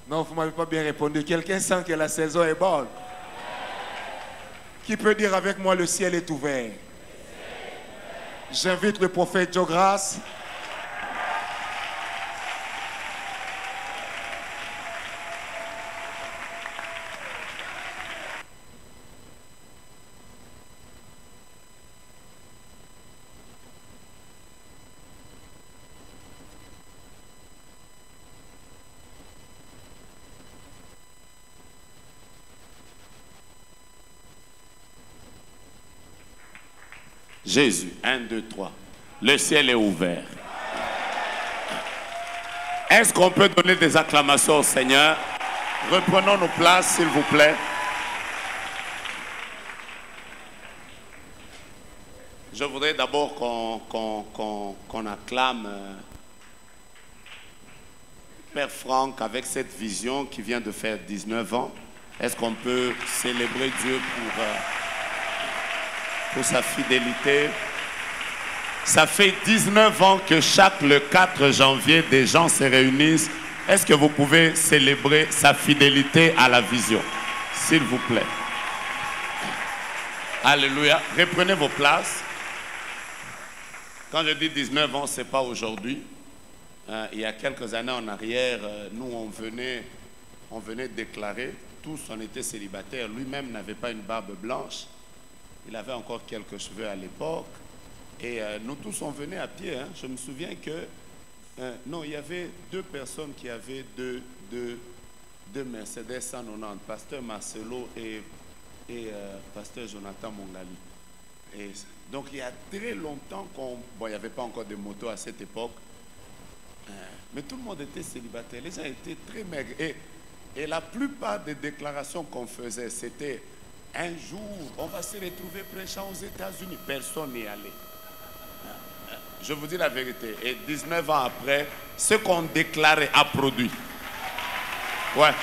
Non, vous ne m'avez pas bien répondu. Quelqu'un sent que la saison est bonne. Qui peut dire avec moi, le ciel est ouvert? J'invite le prophète Joe Grace. Jésus, 1, 2, 3. Le ciel est ouvert. Est-ce qu'on peut donner des acclamations au Seigneur? Reprenons nos places, s'il vous plaît. Je voudrais d'abord qu'on acclame Père Franck avec cette vision qui vient de faire 19 ans. Est-ce qu'on peut célébrer Dieu pour sa fidélité? Ça fait 19 ans que le 4 janvier, des gens se réunissent. Est-ce que vous pouvez célébrer sa fidélité à la vision? S'il vous plaît. Alléluia. Reprenez vos places. Quand je dis 19 ans, ce n'est pas aujourd'hui. Il y a quelques années en arrière, nous, on venait déclarer. Tous, on était célibataires. Lui-même n'avait pas une barbe blanche. Il avait encore quelques cheveux à l'époque. Et nous tous, on venait à pied. Hein. Je me souviens que... non, il y avait 2 personnes qui avaient deux Mercedes 190. Pasteur Marcelo et Pasteur Jonathan Mongali. Et donc, il y a très longtemps qu'on... Bon, il n'y avait pas encore de moto à cette époque. Mais tout le monde était célibataire. Les gens étaient très maigres. Et la plupart des déclarations qu'on faisait, c'était... Un jour, on va se retrouver prêchant aux États-Unis. Personne n'y allait. Je vous dis la vérité. Et 19 ans après, ce qu'on déclarait a produit. Ouais.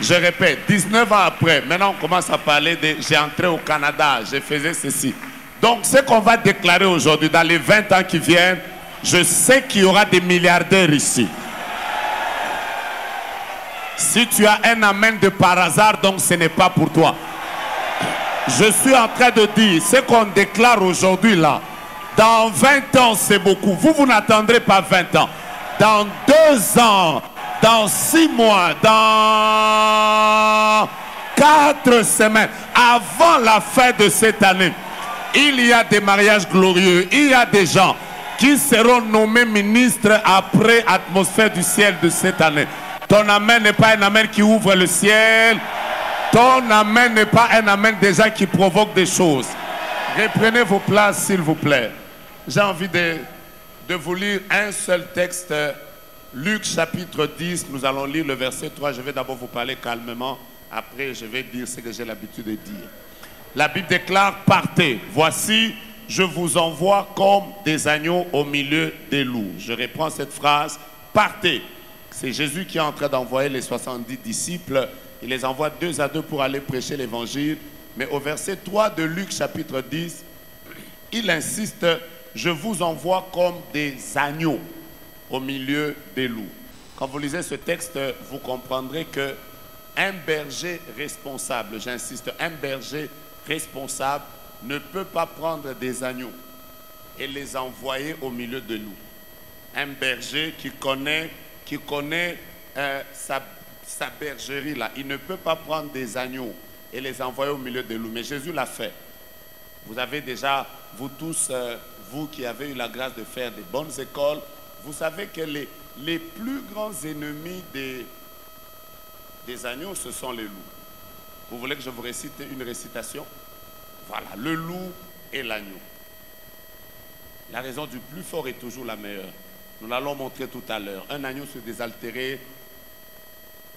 Je répète, 19 ans après, maintenant on commence à parler de j'ai entré au Canada, j'ai fait ceci. Donc ce qu'on va déclarer aujourd'hui, dans les 20 ans qui viennent, je sais qu'il y aura des milliardaires ici. Si tu as un amen de par hasard, donc ce n'est pas pour toi. Je suis en train de dire, ce qu'on déclare aujourd'hui là, dans 20 ans c'est beaucoup. Vous n'attendrez pas 20 ans. Dans 2 ans, dans 6 mois, dans 4 semaines, avant la fin de cette année, il y a des mariages glorieux. Il y a des gens qui seront nommés ministres après atmosphère du ciel de cette année. Ton amen n'est pas un amen qui ouvre le ciel. Ton amen n'est pas un amen des gens qui provoquent des choses. Reprenez vos places, s'il vous plaît. J'ai envie de vous lire un seul texte. Luc chapitre 10, nous allons lire le verset 3. Je vais d'abord vous parler calmement. Après, je vais dire ce que j'ai l'habitude de dire. La Bible déclare, partez. Voici, je vous envoie comme des agneaux au milieu des loups. Je reprends cette phrase. Partez. C'est Jésus qui est en train d'envoyer les 70 disciples. Il les envoie 2 à 2 pour aller prêcher l'évangile. Mais au verset 3 de Luc chapitre 10, il insiste, je vous envoie comme des agneaux au milieu des loups. Quand vous lisez ce texte, vous comprendrez que un berger responsable, j'insiste, un berger responsable ne peut pas prendre des agneaux et les envoyer au milieu des loups. Un berger qui connaît sa bergerie là, il ne peut pas prendre des agneaux et les envoyer au milieu des loups. Mais Jésus l'a fait. Vous avez déjà, vous tous, vous qui avez eu la grâce de faire des bonnes écoles, vous savez que les plus grands ennemis des agneaux, ce sont les loups. Vous voulez que je vous récite une récitation? Voilà, le loup et l'agneau. La raison du plus fort est toujours la meilleure. Nous l'allons montrer tout à l'heure. Un agneau se désaltérait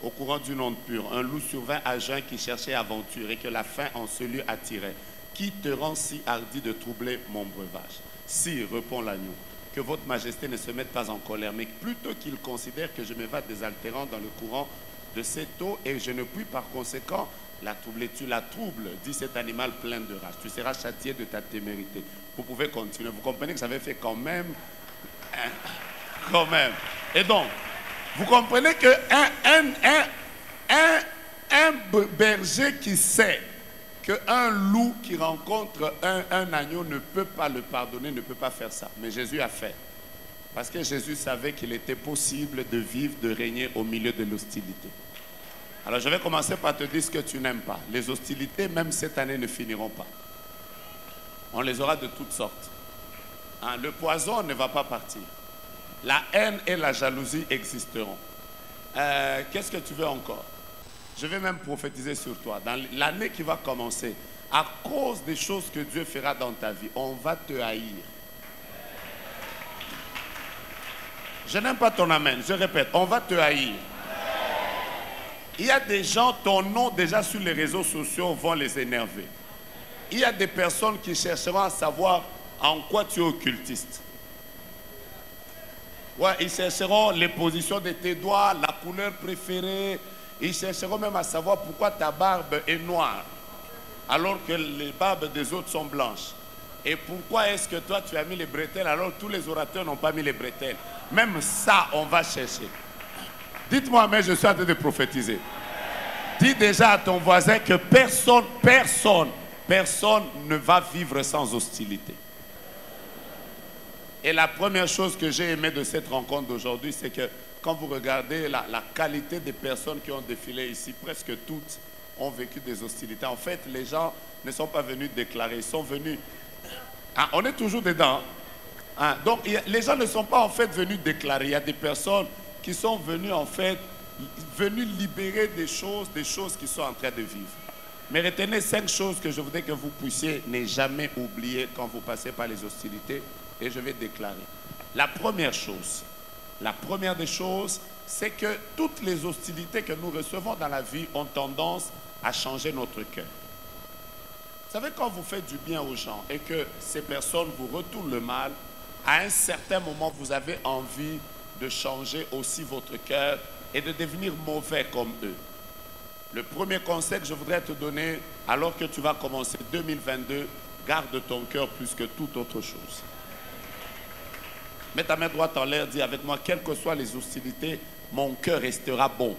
au courant d'une onde pure. Un loup survint à jeun qui cherchait aventure et que la faim en ce lieu attirait. Qui te rend si hardi de troubler mon breuvage? Si, répond l'agneau, que votre majesté ne se mette pas en colère, mais plutôt qu'il considère que je me vais désaltérant dans le courant de cette eau et je ne puis par conséquent la troubler. Tu la troubles, dit cet animal plein de rage. Tu seras châtié de ta témérité. Vous pouvez continuer. Vous comprenez que j'avais fait quand même. Quand même. Et donc, Vous comprenez un berger qui sait qu'un loup qui rencontre un agneau ne peut pas le pardonner, ne peut pas faire ça. Mais Jésus a fait. Parce que Jésus savait qu'il était possible de vivre, de régner au milieu de l'hostilité. Alors je vais commencer par te dire ce que tu n'aimes pas. Les hostilités, même cette année, ne finiront pas. On les aura de toutes sortes. Hein, le poison ne va pas partir. La haine et la jalousie existeront. Qu'est-ce que tu veux encore? Je vais même prophétiser sur toi. Dans l'année qui va commencer, à cause des choses que Dieu fera dans ta vie, on va te haïr. Je n'aime pas ton amen. Je répète, on va te haïr. Il y a des gens, ton nom déjà sur les réseaux sociaux vont les énerver. Il y a des personnes qui chercheront à savoir en quoi tu es occultiste. Ouais, ils chercheront les positions de tes doigts, la couleur préférée. Ils chercheront même à savoir pourquoi ta barbe est noire, alors que les barbes des autres sont blanches. Et pourquoi est-ce que toi tu as mis les bretelles alors que tous les orateurs n'ont pas mis les bretelles? Même ça, on va chercher. Dites-moi, mais je suis en train de prophétiser. Dis déjà à ton voisin que personne ne va vivre sans hostilité. Et la première chose que j'ai aimé de cette rencontre d'aujourd'hui, c'est que quand vous regardez la qualité des personnes qui ont défilé ici, presque toutes ont vécu des hostilités. En fait, les gens ne sont pas venus déclarer, ils sont venus... Ah, on est toujours dedans. Ah, donc, les gens ne sont pas en fait venus déclarer. Il y a des personnes qui sont venues en fait, venues libérer des choses qui sont en train de vivre. Mais retenez 5 choses que je voudrais que vous puissiez ne jamais oublier quand vous passez par les hostilités. Et je vais déclarer. La première des choses, c'est que toutes les hostilités que nous recevons dans la vie ont tendance à changer notre cœur. Vous savez, quand vous faites du bien aux gens et que ces personnes vous retournent le mal, à un certain moment, vous avez envie de changer aussi votre cœur et de devenir mauvais comme eux. Le premier conseil que je voudrais te donner, alors que tu vas commencer 2022, garde ton cœur plus que toute autre chose. Mets ta main droite en l'air, dis avec moi, quelles que soient les hostilités, mon cœur restera bon.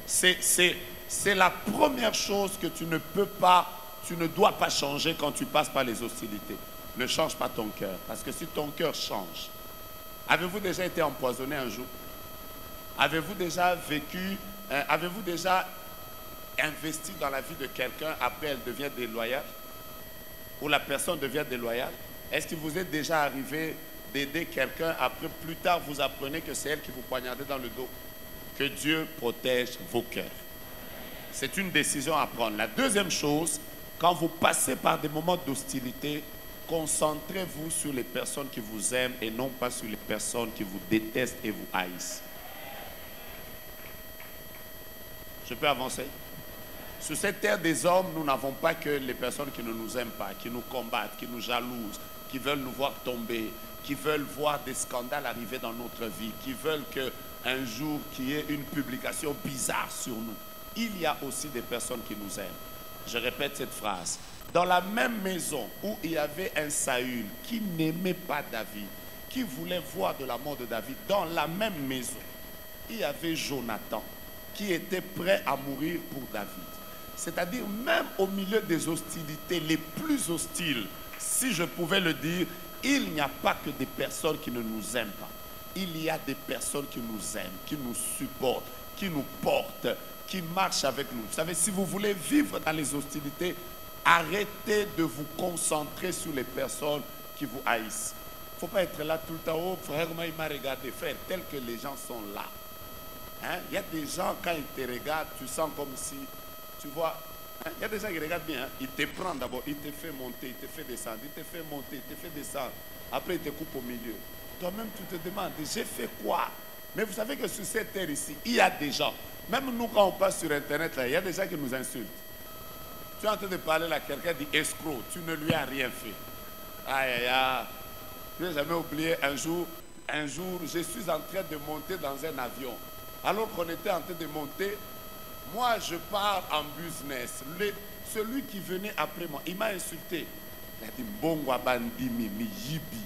C'est la première chose que tu ne dois pas changer quand tu passes par les hostilités. Ne change pas ton cœur, parce que si ton cœur change, avez-vous déjà été empoisonné un jour? Avez-vous déjà vécu, avez-vous déjà investi dans la vie de quelqu'un, après elle devient déloyale? Ou la personne devient déloyale? Est-ce qu'il vous est déjà arrivé d'aider quelqu'un, après plus tard vous apprenez que c'est elle qui vous poignardait dans le dos? Que Dieu protège vos cœurs. C'est une décision à prendre. La deuxième chose, quand vous passez par des moments d'hostilité, concentrez-vous sur les personnes qui vous aiment et non pas sur les personnes qui vous détestent et vous haïssent. Je peux avancer? Sur cette terre des hommes, nous n'avons pas que les personnes qui ne nous aiment pas, qui nous combattent, qui nous jalousent, qui veulent nous voir tomber, qui veulent voir des scandales arriver dans notre vie, qui veulent qu'un jour qu'il y ait une publication bizarre sur nous. Il y a aussi des personnes qui nous aiment. Je répète cette phrase. Dans la même maison où il y avait un Saül qui n'aimait pas David, qui voulait voir de la mort de David, dans la même maison, il y avait Jonathan qui était prêt à mourir pour David. C'est-à-dire, même au milieu des hostilités les plus hostiles, si je pouvais le dire, il n'y a pas que des personnes qui ne nous aiment pas. Il y a des personnes qui nous aiment, qui nous supportent, qui nous portent, qui marchent avec nous. Vous savez, si vous voulez vivre dans les hostilités, arrêtez de vous concentrer sur les personnes qui vous haïssent. Il ne faut pas être là tout le temps. Oh, frère, il m'a regardé, frère, tel que les gens sont là. Hein? Il y a des gens, quand ils te regardent, tu sens comme si, tu vois, hein? Il y a des gens qui regardent bien, hein? Ils te prennent d'abord, ils te font monter, ils te font descendre, ils te font monter, ils te font descendre. Après, ils te coupent au milieu. Toi-même, tu te demandes, j'ai fait quoi? Mais vous savez que sur cette terre ici, il y a des gens, même nous quand on passe sur Internet, là, il y a des gens qui nous insultent. Tu es en train de parler à quelqu'un, dit escroc, tu ne lui as rien fait. Aïe, aïe, aïe. Je n'ai jamais oublié un jour, je suis en train de monter dans un avion. Alors qu'on était en train de monter, moi je pars en business. Celui qui venait après moi, il m'a insulté. Il a dit, Mbongwa Bandimi, mi yibi.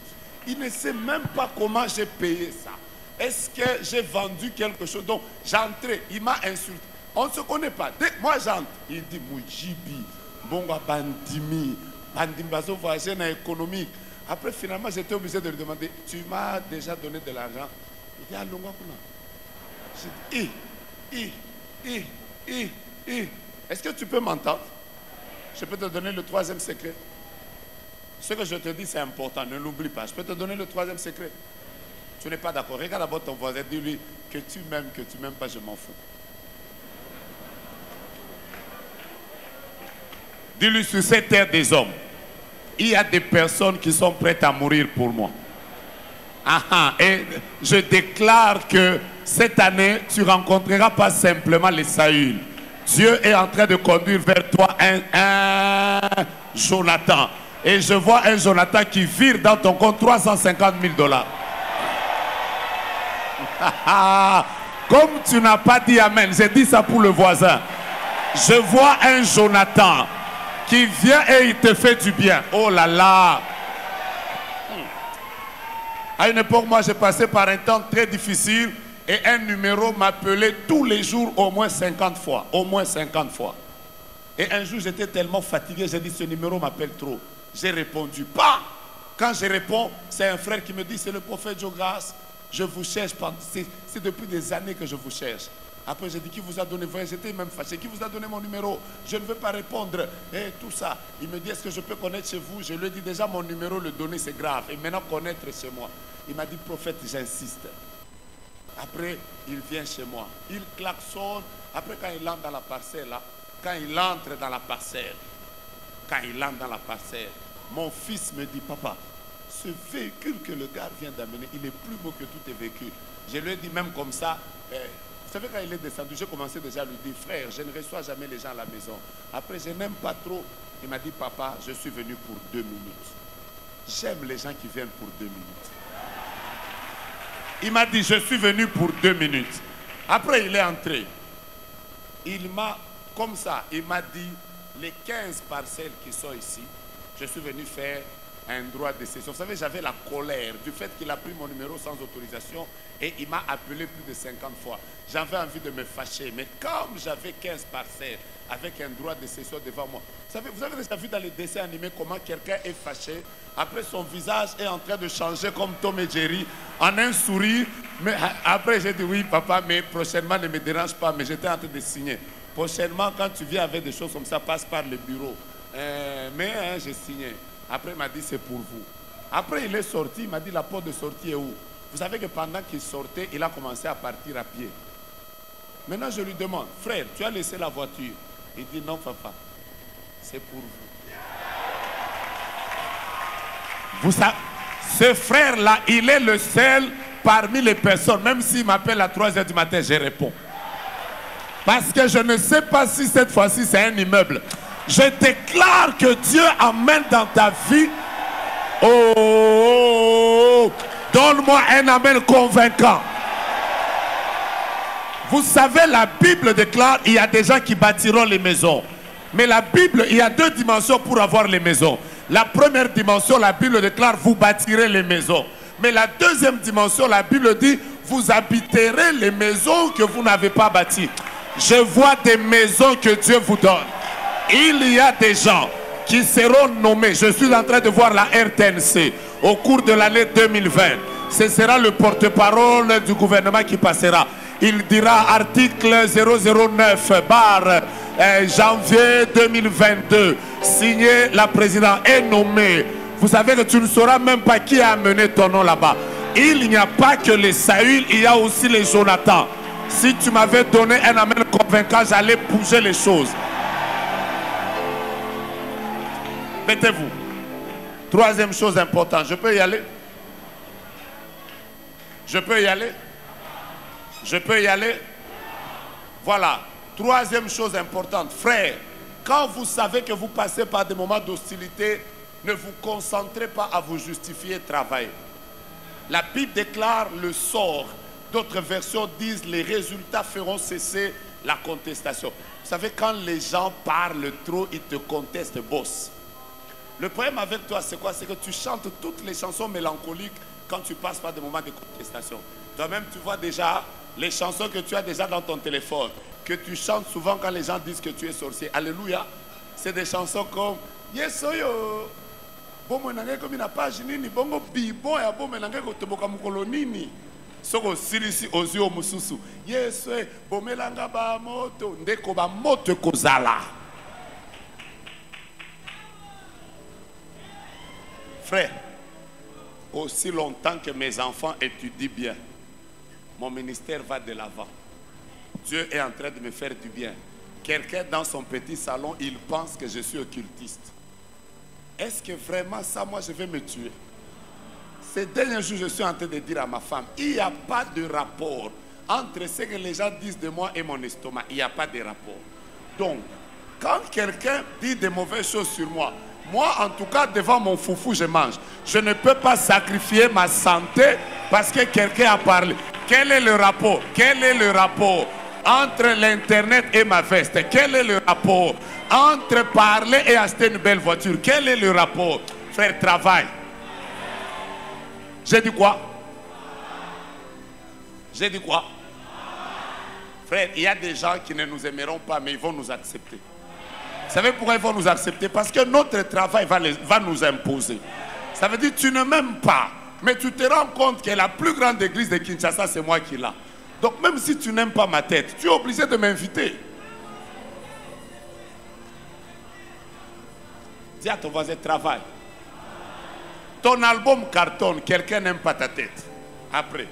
Il ne sait même pas comment j'ai payé ça. Est-ce que j'ai vendu quelque chose? Donc, j'entrais, il m'a insulté. On ne se connaît pas. Dès que moi j'entre, il dit Moujibi, Bonga Bandimi, Bandimbazo voyagé dans l'économique. Après, finalement, j'étais obligé de lui demander, tu m'as déjà donné de l'argent? Il dit, Alonga Kuna. J'ai dit, est-ce que tu peux m'entendre? Je peux te donner le troisième secret. Ce que je te dis, c'est important, ne l'oublie pas. Je peux te donner le troisième secret. Tu n'es pas d'accord. Regarde d'abord ton voisin, dis-lui que tu m'aimes pas, je m'en fous. Dis-lui, sur cette terre des hommes, il y a des personnes qui sont prêtes à mourir pour moi. Et je déclare que cette année, tu ne rencontreras pas simplement les Saül. Dieu est en train de conduire vers toi un Jonathan. Et je vois un Jonathan qui vire dans ton compte 350 000 $. Comme tu n'as pas dit Amen, j'ai dit ça pour le voisin. Je vois un Jonathan qui vient et il te fait du bien. Oh là là! À une époque, moi, j'ai passé par un temps très difficile et un numéro m'appelait tous les jours au moins 50 fois. Au moins 50 fois. Et un jour, j'étais tellement fatigué, j'ai dit, ce numéro m'appelle trop. J'ai répondu, pas. Quand je réponds, c'est un frère qui me dit, c'est le prophète Jograce. Je vous cherche, c'est depuis des années que je vous cherche. Après, j'ai dit, qui vous a donné, j'étais même fâché, qui vous a donné mon numéro? Je ne veux pas répondre. Et tout ça. Il me dit, est-ce que je peux connaître chez vous? Je lui ai dit, déjà, mon numéro, le donner, c'est grave. Et maintenant, connaître chez moi. Il m'a dit, prophète, j'insiste. Après, il vient chez moi. Il klaxonne. Après, quand il entre dans la parcelle, là, quand il entre dans la parcelle, mon fils me dit, papa, ce véhicule que le gars vient d'amener, il est plus beau que tous tes véhicules. Je lui ai dit, même comme ça, vous savez, quand il est descendu, j'ai commencé déjà à lui dire, frère, je ne reçois jamais les gens à la maison. Après, je n'aime pas trop. Il m'a dit, papa, je suis venu pour 2 minutes. J'aime les gens qui viennent pour 2 minutes. Il m'a dit, je suis venu pour 2 minutes. Après, il est entré. Il m'a, comme ça, il m'a dit, les 15 parcelles qui sont ici, je suis venu faire un droit de cession. Vous savez, j'avais la colère du fait qu'il a pris mon numéro sans autorisation et il m'a appelé plus de 50 fois. J'avais envie de me fâcher, mais comme j'avais 15 parcelles avec un droit de cession devant moi, vous avez déjà vu dans les dessins animés comment quelqu'un est fâché, après son visage est en train de changer comme Tom et Jerry, en un sourire, mais après j'ai dit oui papa, mais prochainement ne me dérange pas, mais j'étais en train de signer. Prochainement, quand tu viens avec des choses comme ça, passe par le bureau. J'ai signé. Après, il m'a dit, c'est pour vous. Après, il est sorti, il m'a dit, la porte de sortie est où? Vous savez que pendant qu'il sortait, il a commencé à partir à pied. Maintenant, je lui demande, frère, tu as laissé la voiture? Il dit, non, papa, c'est pour vous. Vous savez, ce frère-là, il est le seul parmi les personnes, même s'il m'appelle à 3 h du matin, je réponds. Parce que je ne sais pas si cette fois-ci, c'est un immeuble. Je déclare que Dieu amène dans ta vie. Oh, donne-moi un amen convaincant. Vous savez, la Bible déclare il y a des gens qui bâtiront les maisons. Mais la Bible, il y a 2 dimensions pour avoir les maisons. La première dimension, la Bible déclare vous bâtirez les maisons. Mais la deuxième dimension, la Bible dit vous habiterez les maisons que vous n'avez pas bâties. Je vois des maisons que Dieu vous donne. Il y a des gens qui seront nommés. Je suis en train de voir la RTNC au cours de l'année 2020. Ce sera le porte-parole du gouvernement qui passera. Il dira article 009 janvier 2022. Signé, la présidente est nommée. Vous savez que tu ne sauras même pas qui a amené ton nom là-bas. Il n'y a pas que les Saül, il y a aussi les Jonathan. Si tu m'avais donné un amen convaincant, j'allais bouger les choses. Mettez-vous. Troisième chose importante. Je peux y aller? Je peux y aller? Je peux y aller? Voilà. Troisième chose importante. Frère, quand vous savez que vous passez par des moments d'hostilité, ne vous concentrez pas à vous justifier, travailler. La Bible déclare le sort. D'autres versions disent les résultats feront cesser la contestation. Vous savez, quand les gens parlent trop, ils te contestent, boss. Le problème avec toi, c'est quoi? C'est que tu chantes toutes les chansons mélancoliques quand tu passes par des moments de contestation. Toi-même, tu vois déjà les chansons que tu as déjà dans ton téléphone, que tu chantes souvent quand les gens disent que tu es sorcier. Alléluia. C'est des chansons comme Yesoyo. Bomo nange comme une page nini bongo bibon ya bomo nange ko toboka mukolo nini. Soko silisi ozio mususu. Yeso bomelanga ba moto ndeko ba moto kozala. Frère, aussi longtemps que mes enfants étudient bien, mon ministère va de l'avant. Dieu est en train de me faire du bien. Quelqu'un dans son petit salon, il pense que je suis occultiste. Est-ce que vraiment ça, moi, je vais me tuer? Ces derniers jours, je suis en train de dire à ma femme, il n'y a pas de rapport entre ce que les gens disent de moi et mon estomac. Il n'y a pas de rapport. Donc, quand quelqu'un dit de mauvaises choses sur moi, moi, en tout cas, devant mon foufou, je mange. Je ne peux pas sacrifier ma santé parce que quelqu'un a parlé. Quel est le rapport? Quel est le rapport entre l'Internet et ma veste? Quel est le rapport entre parler et acheter une belle voiture? Quel est le rapport? Frère, travail. J'ai dit quoi? J'ai dit quoi? Frère, il y a des gens qui ne nous aimeront pas, mais ils vont nous accepter. Vous savez pourquoi ils vont nous accepter? Parce que notre travail va nous imposer. Ça veut dire que tu ne m'aimes pas, mais tu te rends compte que la plus grande église de Kinshasa, c'est moi qui l'ai. Donc même si tu n'aimes pas ma tête, tu es obligé de m'inviter. Dis à ton voisin, travaille. Ton album cartonne, quelqu'un n'aime pas ta tête. Après.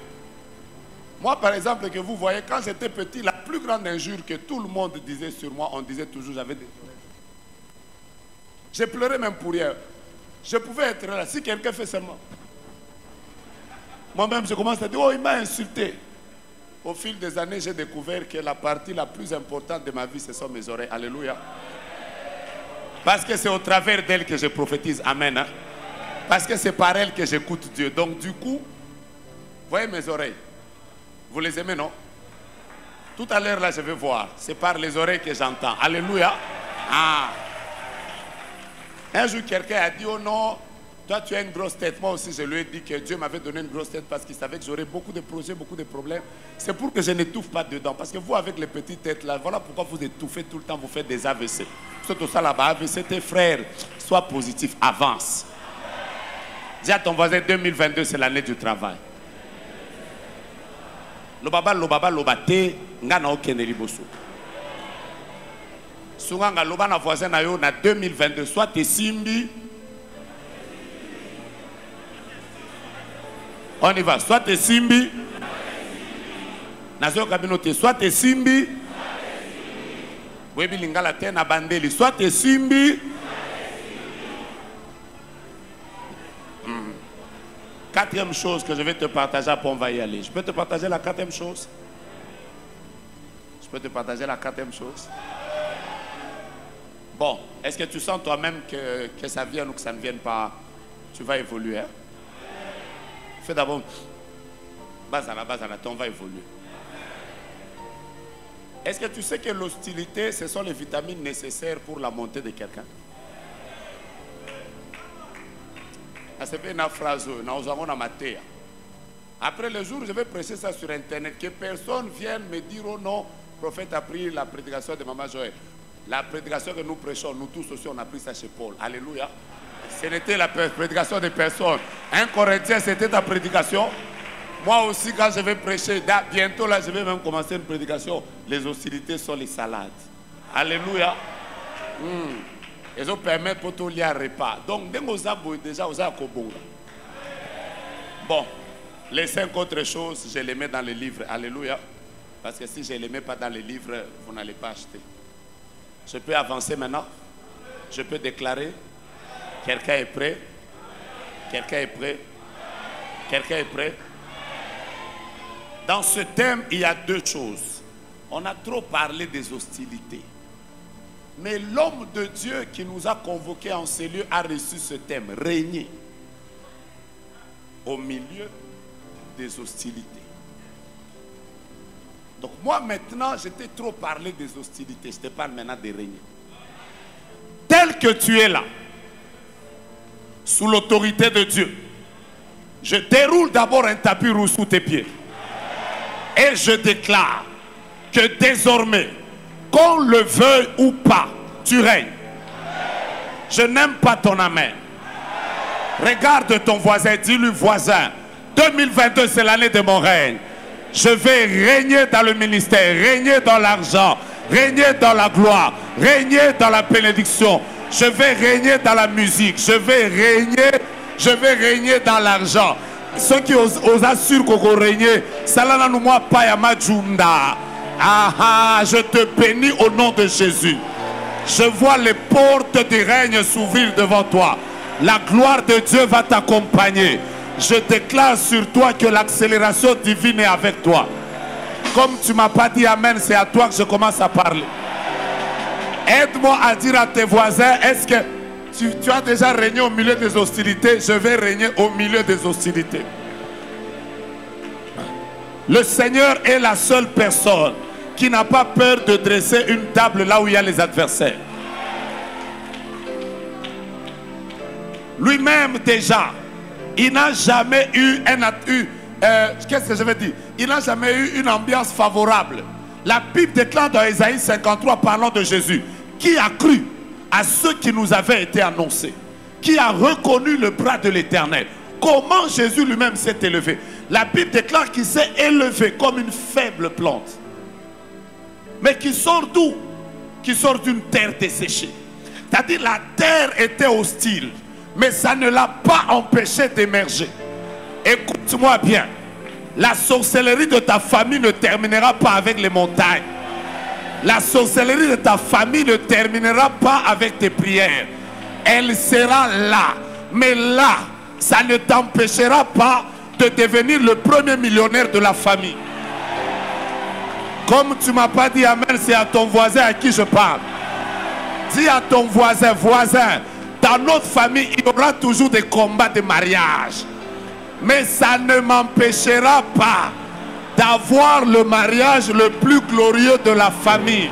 Moi, par exemple, que vous voyez, quand j'étais petit, la plus grande injure que tout le monde disait sur moi, on disait toujours, j'avais des... J'ai pleuré même pour rien. Je pouvais être là. Si quelqu'un fait seulement. Moi-même, je commence à dire, oh, il m'a insulté. Au fil des années, j'ai découvert que la partie la plus importante de ma vie, ce sont mes oreilles. Alléluia. Parce que c'est au travers d'elles que je prophétise. Amen. Hein? Parce que c'est par elles que j'écoute Dieu. Donc du coup, voyez mes oreilles. Vous les aimez, non? Tout à l'heure, là, je vais voir. C'est par les oreilles que j'entends. Alléluia. Ah. Un jour, quelqu'un a dit, oh non, toi, tu as une grosse tête. Moi aussi, je lui ai dit que Dieu m'avait donné une grosse tête parce qu'il savait que j'aurais beaucoup de projets, beaucoup de problèmes. C'est pour que je n'étouffe pas dedans. Parce que vous, avec les petites têtes, là, voilà pourquoi vous étouffez tout le temps, vous faites des AVC. Surtout ça là-bas, AVC, tes frères, sois positif, avance. Dis à ton voisin, 2022, c'est l'année du travail. Lobaba, lobate, ngana okene liboso. Sunganga loba na voisin na yo na 2022, soit te simbi. On y va, soit te simbi. Nazo kabinote, soit te simbi. Webi lingala te na bandeli, soit te simbi. Quatrième chose que je vais te partager, après on va y aller. Je peux te partager la quatrième chose? Je peux te partager la quatrième chose? Bon, est-ce que tu sens toi-même que ça vienne ou que ça ne vienne pas? Tu vas évoluer. Hein? Fais d'abord. Bazana, on va évoluer. Est-ce que tu sais que l'hostilité, ce sont les vitamines nécessaires pour la montée de quelqu'un? Après le jour, je vais prêcher ça sur Internet. Que personne vienne me dire, oh non, le prophète a pris la prédication de Maman Joël. La prédication que nous prêchons, nous tous aussi, on a pris ça chez Paul. Alléluia. Ce n'était la prédication de personne. Un Corinthien, c'était ta prédication. Moi aussi, quand je vais prêcher, bientôt là, je vais même commencer une prédication. Les hostilités sont les salades. Alléluia. Ils ont permis pour tout lier un repas. Donc, déjà, aux Akobonga. Bon, les 5 autres choses, je les mets dans les livres. Alléluia. Parce que si je ne les mets pas dans les livres, vous n'allez pas acheter. Je peux avancer maintenant. Je peux déclarer. Quelqu'un est prêt? Quelqu'un est prêt? Quelqu'un est prêt? Dans ce thème, il y a 2 choses. On a trop parlé des hostilités. Mais l'homme de Dieu qui nous a convoqués en ces lieux a reçu ce thème, régner au milieu des hostilités. Donc moi maintenant, je t'ai trop parlé des hostilités, je te parle maintenant de régner. Tel que tu es là, sous l'autorité de Dieu, je déroule d'abord un tapis rouge sous tes pieds. Et je déclare que désormais, qu'on le veuille ou pas, tu règnes. Je n'aime pas ton amen. Regarde ton voisin, dis-lui voisin, 2022 c'est l'année de mon règne. Je vais régner dans le ministère, régner dans l'argent, régner dans la gloire, régner dans la bénédiction. Je vais régner dans la musique, je vais régner dans l'argent. Ceux qui osent assurent qu'on va régner, ça là nous moi pas yama junda. Ah, je te bénis au nom de Jésus. Je vois les portes du règne s'ouvrir devant toi. La gloire de Dieu va t'accompagner. Je déclare sur toi que l'accélération divine est avec toi. Comme tu ne m'as pas dit amen, c'est à toi que je commence à parler. Aide-moi à dire à tes voisins, est-ce que tu as déjà régné au milieu des hostilités? Je vais régner au milieu des hostilités. Le Seigneur est la seule personne qui n'a pas peur de dresser une table là où il y a les adversaires. Lui-même déjà, il n'a jamais eu qu'est-ce que je veux dire? Il n'a jamais eu une ambiance favorable. La Bible déclare dans Ésaïe 53 parlant de Jésus, qui a cru à ce qui nous avait été annoncé, qui a reconnu le bras de l'Éternel. Comment Jésus lui-même s'est élevé? La Bible déclare qu'il s'est élevé comme une faible plante. Mais qui sort d'où? Qui sort d'une terre desséchée. C'est-à-dire la terre était hostile, mais ça ne l'a pas empêché d'émerger. Écoute-moi bien. La sorcellerie de ta famille ne terminera pas avec les montagnes. La sorcellerie de ta famille ne terminera pas avec tes prières. Elle sera là. Mais là, ça ne t'empêchera pas de devenir le premier millionnaire de la famille. Comme tu ne m'as pas dit amen, c'est à ton voisin à qui je parle. Dis à ton voisin, voisin, dans notre famille, il y aura toujours des combats de mariage. Mais ça ne m'empêchera pas d'avoir le mariage le plus glorieux de la famille.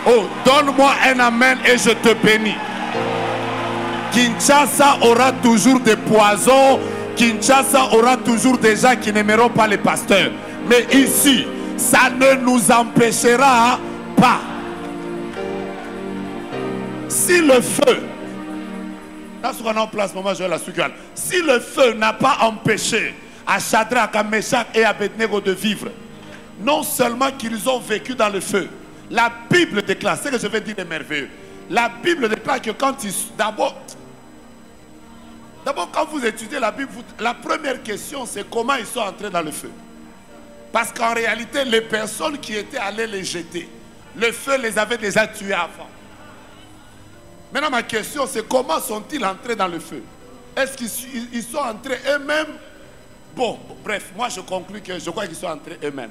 Oh, donne-moi un amen et je te bénis. Kinshasa aura toujours des poisons. Kinshasa aura toujours des gens qui n'aimeront pas les pasteurs. Mais ici, ça ne nous empêchera pas. Si le feu, si le feu n'a pas empêché à Shadrach, à Meshach et à Abednego de vivre, non seulement qu'ils ont vécu dans le feu, la Bible déclare, c'est ce que je vais dire est merveilleux. La Bible déclare que quand ils... D'abord, quand vous étudiez la Bible, la première question c'est comment ils sont entrés dans le feu. Parce qu'en réalité, les personnes qui étaient allées les jeter, le feu les avait déjà tués avant. Maintenant, ma question, c'est comment sont-ils entrés dans le feu? Est-ce qu'ils sont entrés eux-mêmes? Bon, bref, moi je conclus que je crois qu'ils sont entrés eux-mêmes.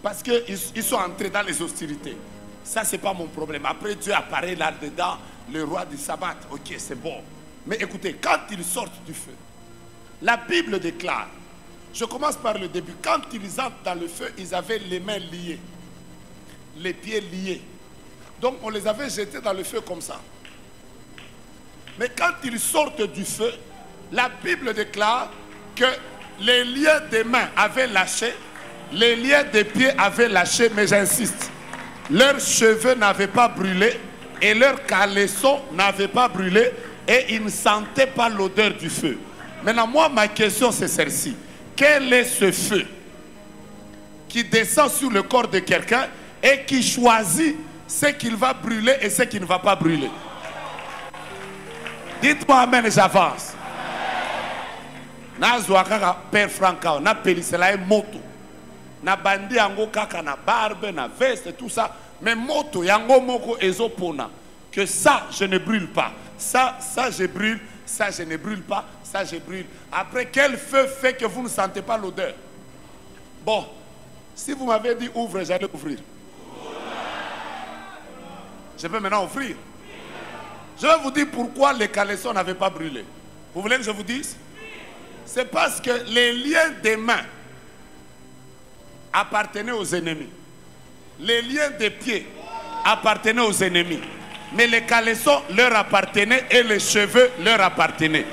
Parce qu'ils sont entrés dans les hostilités. Ça, c'est pas mon problème. Après, Dieu apparaît là-dedans, le roi du sabbat. Ok, c'est bon. Mais écoutez, quand ils sortent du feu, la Bible déclare, je commence par le début, quand ils entrent dans le feu, ils avaient les mains liées, les pieds liés. Donc, on les avait jetés dans le feu comme ça. Mais quand ils sortent du feu, la Bible déclare que les liens des mains avaient lâché, les liens des pieds avaient lâché, mais j'insiste, leurs cheveux n'avaient pas brûlé et leurs caleçons n'avaient pas brûlé et ils ne sentaient pas l'odeur du feu. Maintenant, moi, ma question c'est celle-ci. Quel est ce feu qui descend sur le corps de quelqu'un et qui choisit ce qu'il va brûler et ce qui ne va pas brûler? Dites-moi amen et j'avance. Na zouakaka Père Franca, na pelisela moto. Na bandi yango kaka na barbe, na veste, tout ça. Mais moto, yango moko ezopona. Que ça, je ne brûle pas. Ça je brûle. Ça, je ne brûle pas. Ça, je brûle. Après, quel feu fait que vous ne sentez pas l'odeur? Bon, si vous m'avez dit ouvre, j'allais ouvrir. Je peux maintenant ouvrir. Je vais vous dire pourquoi les caleçons n'avaient pas brûlé. Vous voulez que je vous dise? C'est parce que les liens des mains appartenaient aux ennemis. Les liens des pieds appartenaient aux ennemis. Mais les caleçons leur appartenaient et les cheveux leur appartenaient.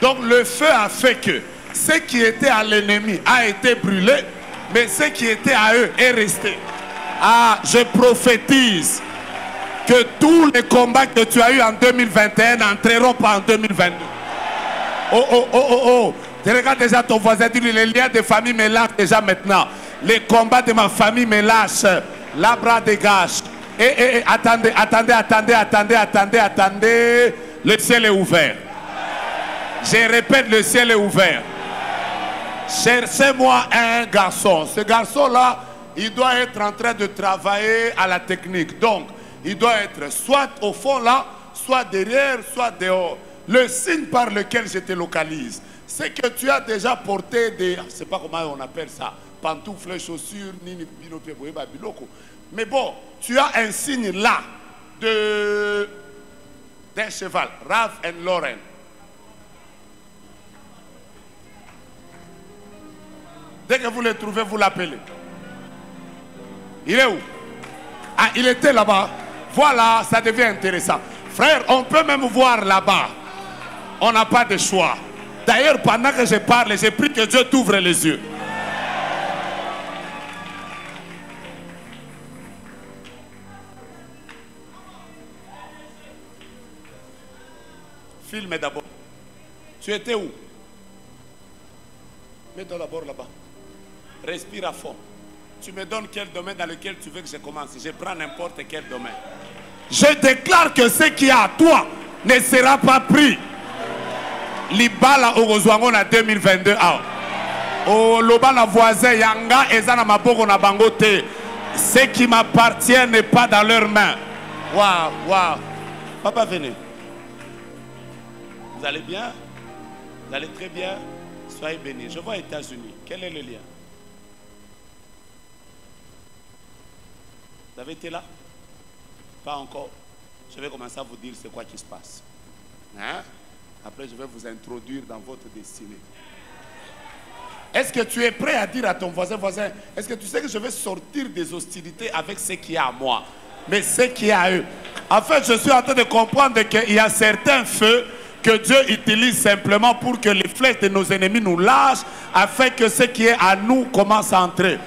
Donc le feu a fait que ce qui était à l'ennemi a été brûlé. Mais ce qui était à eux est resté. Ah, je prophétise que tous les combats que tu as eus en 2021 n'entreront pas en 2022. Oh, oh, oh, oh, oh. Tu regardes déjà ton voisin, dis-lui, les liens de famille me lâchent déjà maintenant. Les combats de ma famille me lâchent. La bras dégage. Attendez, attendez, attendez, attendez, attendez, attendez. Le ciel est ouvert. Je répète, le ciel est ouvert. Cherchez-moi un garçon. Ce garçon-là, il doit être en train de travailler à la technique. Donc, il doit être soit au fond là, soit derrière, soit dehors. Le signe par lequel je te localise, c'est que tu as déjà porté des, je ne sais pas comment on appelle ça, pantoufles, chaussures, mais bon, tu as un signe là d'un cheval, Ralph and Lauren. Dès que vous le trouvez, vous l'appelez. Il est où? Ah, il était là-bas. Voilà, ça devient intéressant. Frère, on peut même voir là-bas. On n'a pas de choix. D'ailleurs, pendant que je parle, j'ai pris que Dieu t'ouvre les yeux. Filme d'abord. Tu étais où? Mets-toi d'abord là-bas. Respire à fond. Tu me donnes quel domaine dans lequel tu veux que je commence. Je prends n'importe quel domaine. Je déclare que ce qui est à toi ne sera pas pris. Libala Orozwango na 2022. Oh, Lobala voisin Yanga Ezana Maboko na Bangote. Ce qui m'appartient n'est pas dans leurs mains. Waouh, waouh. Papa, venez. Vous allez bien? Vous allez très bien? Soyez bénis. Je vois États-Unis. Quel est le lien? Vous avez été là? Pas encore. Je vais commencer à vous dire c'est quoi qui se passe. Hein? Après, je vais vous introduire dans votre destinée. Est-ce que tu es prêt à dire à ton voisin, est-ce que tu sais que je vais sortir des hostilités avec ce qui est à moi, mais ce qui est à eux? En fait, je suis en train de comprendre qu'il y a certains feux que Dieu utilise simplement pour que les flèches de nos ennemis nous lâchent, afin que ce qui est à nous commence à entrer.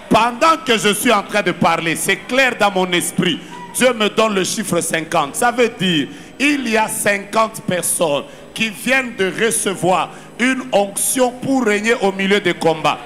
Pendant que je suis en train de parler, c'est clair dans mon esprit, Dieu me donne le chiffre 50. Ça veut dire, il y a 50 personnes qui viennent de recevoir une onction pour régner au milieu des combats.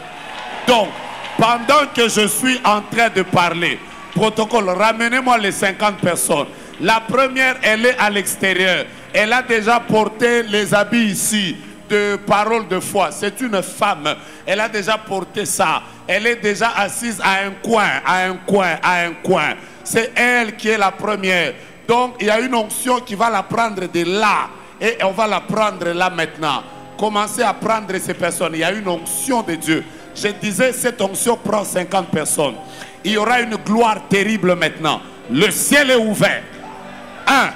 Donc, pendant que je suis en train de parler, protocole, ramenez-moi les 50 personnes. La première, elle est à l'extérieur. Elle a déjà porté les habits ici de parole de foi. C'est une femme. Elle a déjà porté ça. Elle est déjà assise à un coin, à un coin, à un coin. C'est elle qui est la première. Donc, il y a une onction qui va la prendre de là. Et on va la prendre là maintenant. Commencez à prendre ces personnes. Il y a une onction de Dieu. Je disais, cette onction prend 50 personnes. Il y aura une gloire terrible maintenant. Le ciel est ouvert. 1,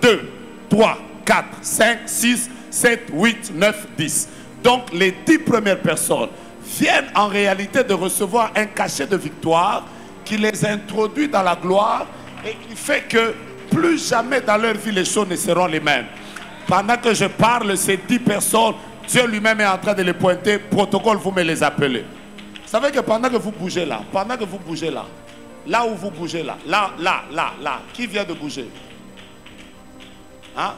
2, 3, 4, 5, 6, 7, 8, 9, 10. Donc les 10 premières personnes viennent en réalité de recevoir un cachet de victoire qui les introduit dans la gloire et qui fait que plus jamais dans leur vie les choses ne seront les mêmes. Pendant que je parle, ces 10 personnes, Dieu lui-même est en train de les pointer. Protocole, vous me les appelez. Vous savez que pendant que vous bougez là, là où vous bougez là, là, qui vient de bouger? Hein?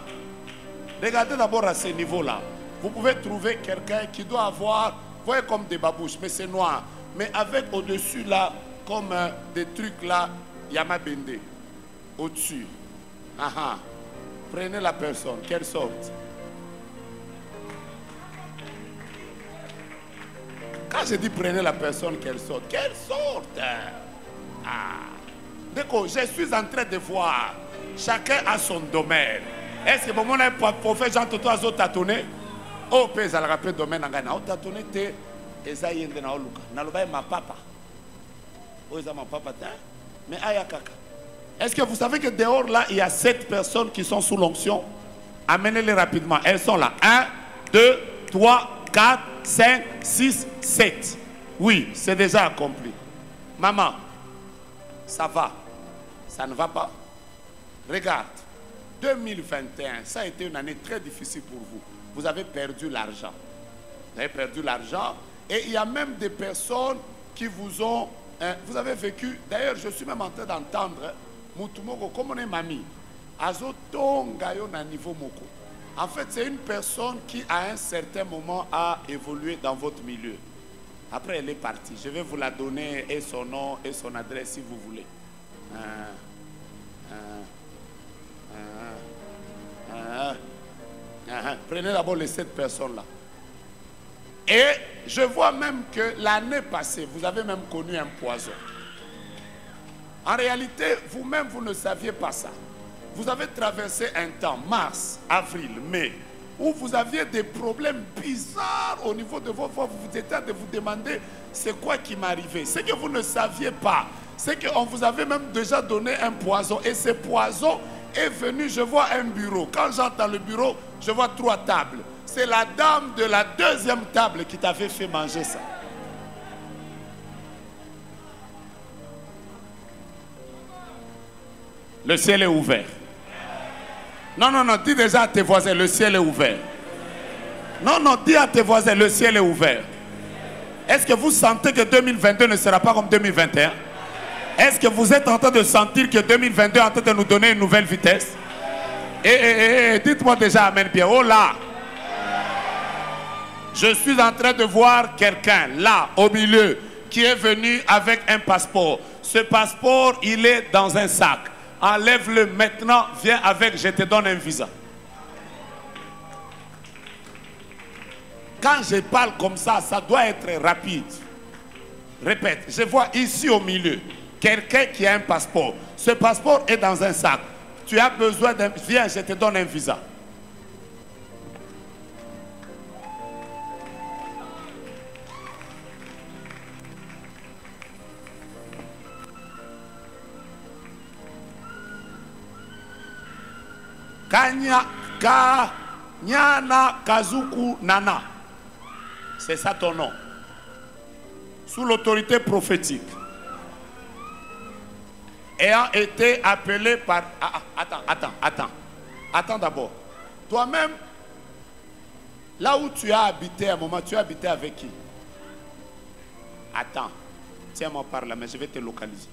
Regardez d'abord à ce niveau-là. Vous pouvez trouver quelqu'un qui doit avoir, vous voyez comme des babouches, mais c'est noir. Mais avec au-dessus là, comme des trucs là, Yamabende. Au-dessus. Prenez la personne. Quelle sorte? Quand je dis prenez la personne, quelle sorte? Quelle sorte? D'accord, je suis en train de voir. Chacun a son domaine. Est-ce que mon monde pour faire Jean Toto Azo tâtonner? Oh, pèse à la rappel domaine en Ghana. Oh, tâtonner, t'es. Et ça y est, dans Luka. Naloba ma papa. Oh, ça ma papa, mais ayakaka. Est-ce que vous savez que dehors là, il y a 7 personnes qui sont sous l'onction? Amenez-les rapidement. Elles sont là. 1, 2, 3, 4, 5, 6, 7. Oui, c'est déjà accompli. Maman, ça va. Ça ne va pas. Regarde. 2021, ça a été une année très difficile pour vous. Vous avez perdu l'argent. Vous avez perdu l'argent. Et il y a même des personnes qui vous ont... vous avez vécu... D'ailleurs, je suis même en train d'entendre Moutoumoko, comme on est mamie. Azotonga yo na niveau moko. En fait, c'est une personne qui, à un certain moment, a évolué dans votre milieu. Après, elle est partie. Je vais vous la donner, et son nom, et son adresse, si vous voulez. Prenez d'abord les 7 personnes-là. Et je vois même que l'année passée, vous avez même connu un poison. En réalité, vous-même, vous ne saviez pas ça. Vous avez traversé un temps, mars, avril, mai, où vous aviez des problèmes bizarres au niveau de vos voix. Vous étiez de vous demander c'est quoi qui m'arrivait. Ce que vous ne saviez pas, c'est qu'on vous avait même déjà donné un poison. Et ce poison est venu, je vois un bureau. Quand j'entends le bureau, je vois 3 tables. C'est la dame de la 2e table qui t'avait fait manger ça. Le ciel est ouvert. Non, non, non, dis déjà à tes voisins, le ciel est ouvert. Non, non, dis à tes voisins, le ciel est ouvert. Est-ce que vous sentez que 2022 ne sera pas comme 2021? Est-ce que vous êtes en train de sentir que 2022 est en train de nous donner une nouvelle vitesse? Dites-moi déjà Amen Pierre. Oh là! Je suis en train de voir quelqu'un là, au milieu, qui est venu avec un passeport. Ce passeport, il est dans un sac. Enlève-le maintenant, viens avec, je te donne un visa. Quand je parle comme ça, ça doit être rapide. Répète, je vois ici au milieu, quelqu'un qui a un passeport. Ce passeport est dans un sac. Tu as besoin d'un... Viens, je te donne un visa. Kanyana Kazuku Nana. C'est ça ton nom. Sous l'autorité prophétique. Ayant été appelé par... Attends d'abord. Toi-même, là où tu as habité à un moment, tu as habité avec qui? Attends. Tiens-moi par là, mais je vais te localiser.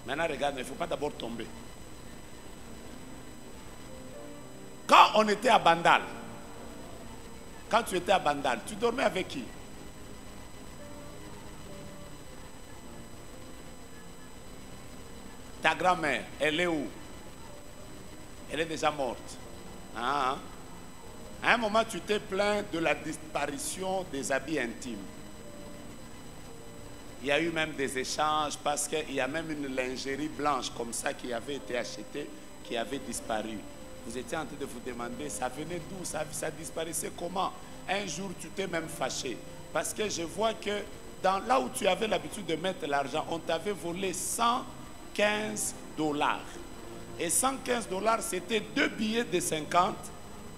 Maintenant, regarde, il ne faut pas d'abord tomber. Quand on était à Bandal, quand tu étais à Bandal, tu dormais avec qui? Ta grand-mère, elle est où? Elle est déjà morte. À un moment, tu t'es plaint de la disparition des habits intimes. Il y a eu même des échanges parce qu'il y a même une lingerie blanche comme ça qui avait été achetée, qui avait disparu. Vous étiez en train de vous demander, ça venait d'où, ça disparaissait comment? Un jour, tu t'es même fâché. Parce que je vois que là où tu avais l'habitude de mettre l'argent, on t'avait volé $115. Et $115, c'était 2 billets de 50,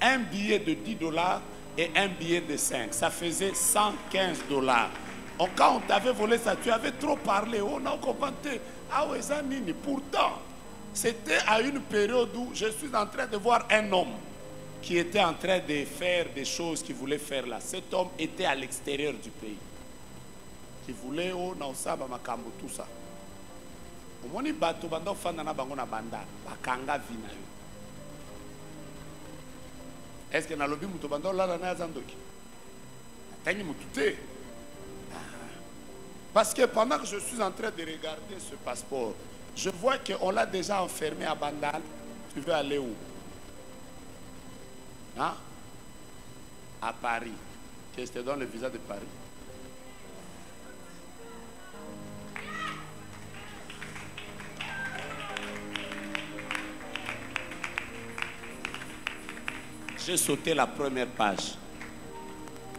un billet de $10 et un billet de 5. Ça faisait $115. Quand on t'avait volé ça, tu avais trop parlé. On a commenté. Ah oui, ça nini. Pourtant, c'était à une période où je suis en train de voir un homme qui était en train de faire des choses qu'il voulait faire là. Cet homme était à l'extérieur du pays. Qui voulait, oh, naosaba makambo, tout ça. Omoni bato bando fanda bango na banda, bakanga vina yo. Est-ce que na lobi muto bando la na zandoki? Atani mutute. Parce que pendant que je suis en train de regarder ce passeport, je vois qu'on l'a déjà enfermé à Bandal. Tu veux aller où? Hein? À Paris. Que je te donne le visa de Paris. J'ai sauté la première page.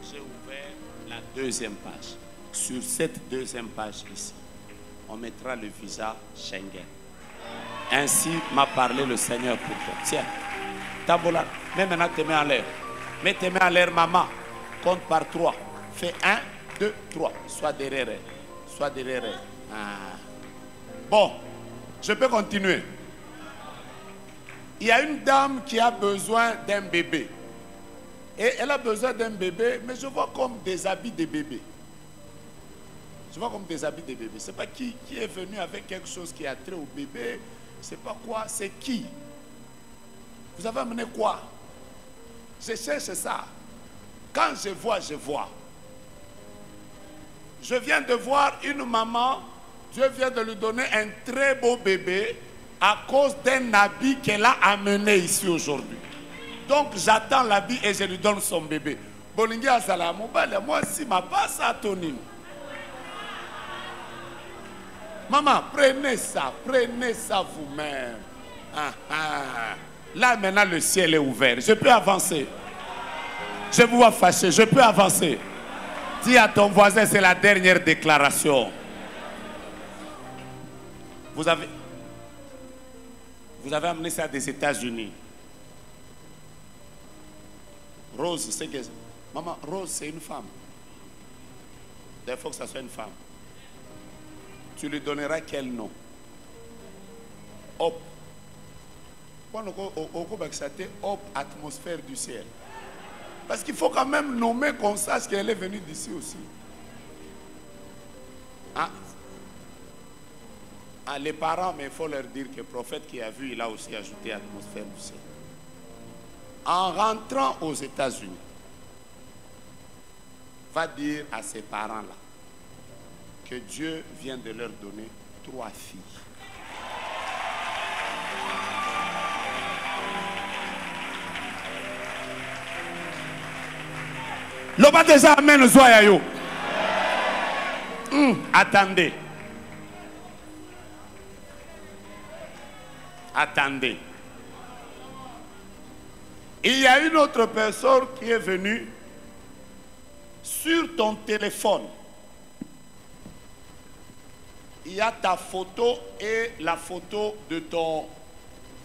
J'ai ouvert la 2e page. Sur cette 2e page ici, on mettra le visa Schengen. Ainsi m'a parlé le Seigneur pour toi. Tiens, tabola, mets maintenant tes mains en l'air. Mets tes mains en l'air, maman. Compte par 3. Fais 1, 2, 3. Sois derrière elle. Sois derrière elle. Bon, je peux continuer. Il y a une dame qui a besoin d'un bébé. Et elle a besoin d'un bébé, mais je vois comme des habits de bébé. Je vois comme des habits de bébé. Ce n'est pas qui est venu avec quelque chose qui a trait au bébé. Ce n'est pas quoi, c'est qui. Vous avez amené quoi? Je cherche ça. Quand je vois, je vois. Je viens de voir une maman, Dieu vient de lui donner un très beau bébé à cause d'un habit qu'elle a amené ici aujourd'hui. Donc j'attends l'habit et je lui donne son bébé. Bolingi asala mobile, moi si ma passe à Tony. Maman, prenez ça vous-même. Là maintenant le ciel est ouvert. Je peux avancer. Je vous vois fâché, je peux avancer. Dis à ton voisin, c'est la dernière déclaration. Vous avez amené ça des États-Unis. Rose, c'est que... Maman, Rose, c'est une femme. Il faut que ça soit une femme. Tu lui donneras quel nom? Hop. Hop, atmosphère du ciel. Parce qu'il faut quand même nommer qu'on sache qu'elle est venue d'ici aussi. Les parents, mais il faut leur dire que le prophète qui a vu, il a aussi ajouté atmosphère du ciel. En rentrant aux États-Unis, va dire à ses parents-là que Dieu vient de leur donner 3 filles. L'oba déjà amène Zoyayo. Attendez. Attendez. Il y a une autre personne qui est venue sur ton téléphone. Il y a ta photo et la photo de ton...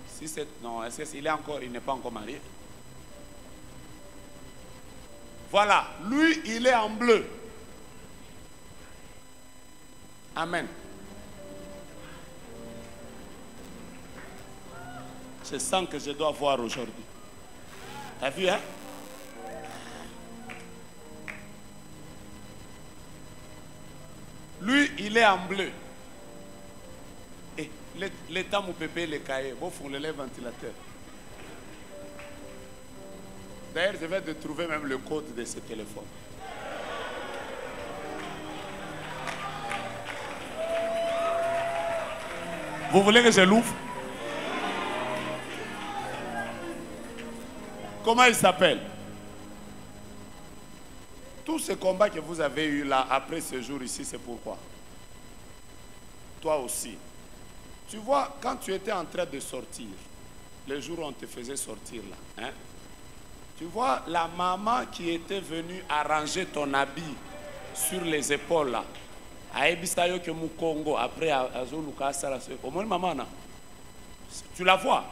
Si c'est... Non, est-ce qu'il est encore... Il n'est pas encore marié. Voilà, lui, il est en bleu. Amen. Je sens que je dois voir aujourd'hui. T'as vu, hein? Lui, il est en bleu. Et l'état mon bébé, les cahiers, bon, font le ventilateur. D'ailleurs, je vais de trouver même le code de ce téléphone. Vous voulez que je l'ouvre? Comment il s'appelle? Tout ce combat que vous avez eu là, après ce jour ici, c'est pourquoi? Toi aussi. Tu vois, quand tu étais en train de sortir, le jour où on te faisait sortir là, hein? Tu vois la maman qui était venue arranger ton habit sur les épaules là. Aebisayo que mu Congo après azoluka sala se. Au moins maman na. Tu la vois?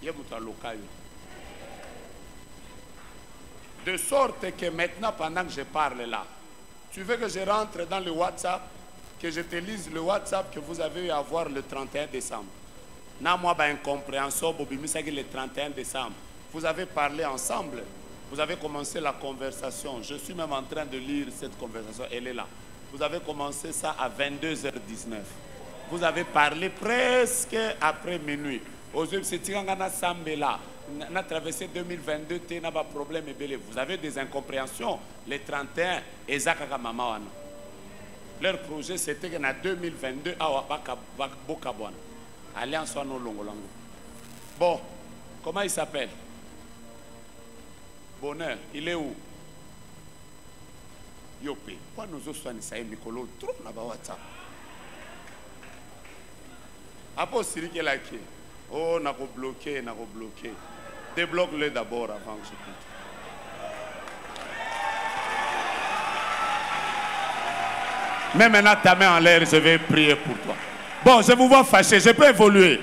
Yemuta lokayo. De sorte que maintenant pendant que je parle là, tu veux que je rentre dans le WhatsApp, que je te lise le WhatsApp que vous avez eu à voir le 31 décembre. Na moi ba incompréhension bobimisaki le 31 décembre. Vous avez parlé ensemble, vous avez commencé la conversation. Je suis même en train de lire cette conversation, elle est là. Vous avez commencé ça à 22h19. Vous avez parlé presque après minuit. Aujourd'hui, c'est Tirangana Sambela. On a traversé 2022, tu n'as pas de problème. Vous avez des incompréhensions. Les 31, Ezakaka Mamawana. Leur projet, c'était qu'en 2022, à Bokabouane. Alliance Wano Longolango. Bon, comment il s'appelle? Bonheur, il est où? Yopé. Pourquoi nous autres sommes ici, Mikolo, trop là-bas, WhatsApp? Après, c'est qui est là qui? Oh, n'a pas bloqué, n'a pas bloqué. Débloque-le d'abord avant que je quitte. Mais maintenant, ta main en l'air, je vais prier pour toi. Bon, je vous vois fâché, je peux évoluer.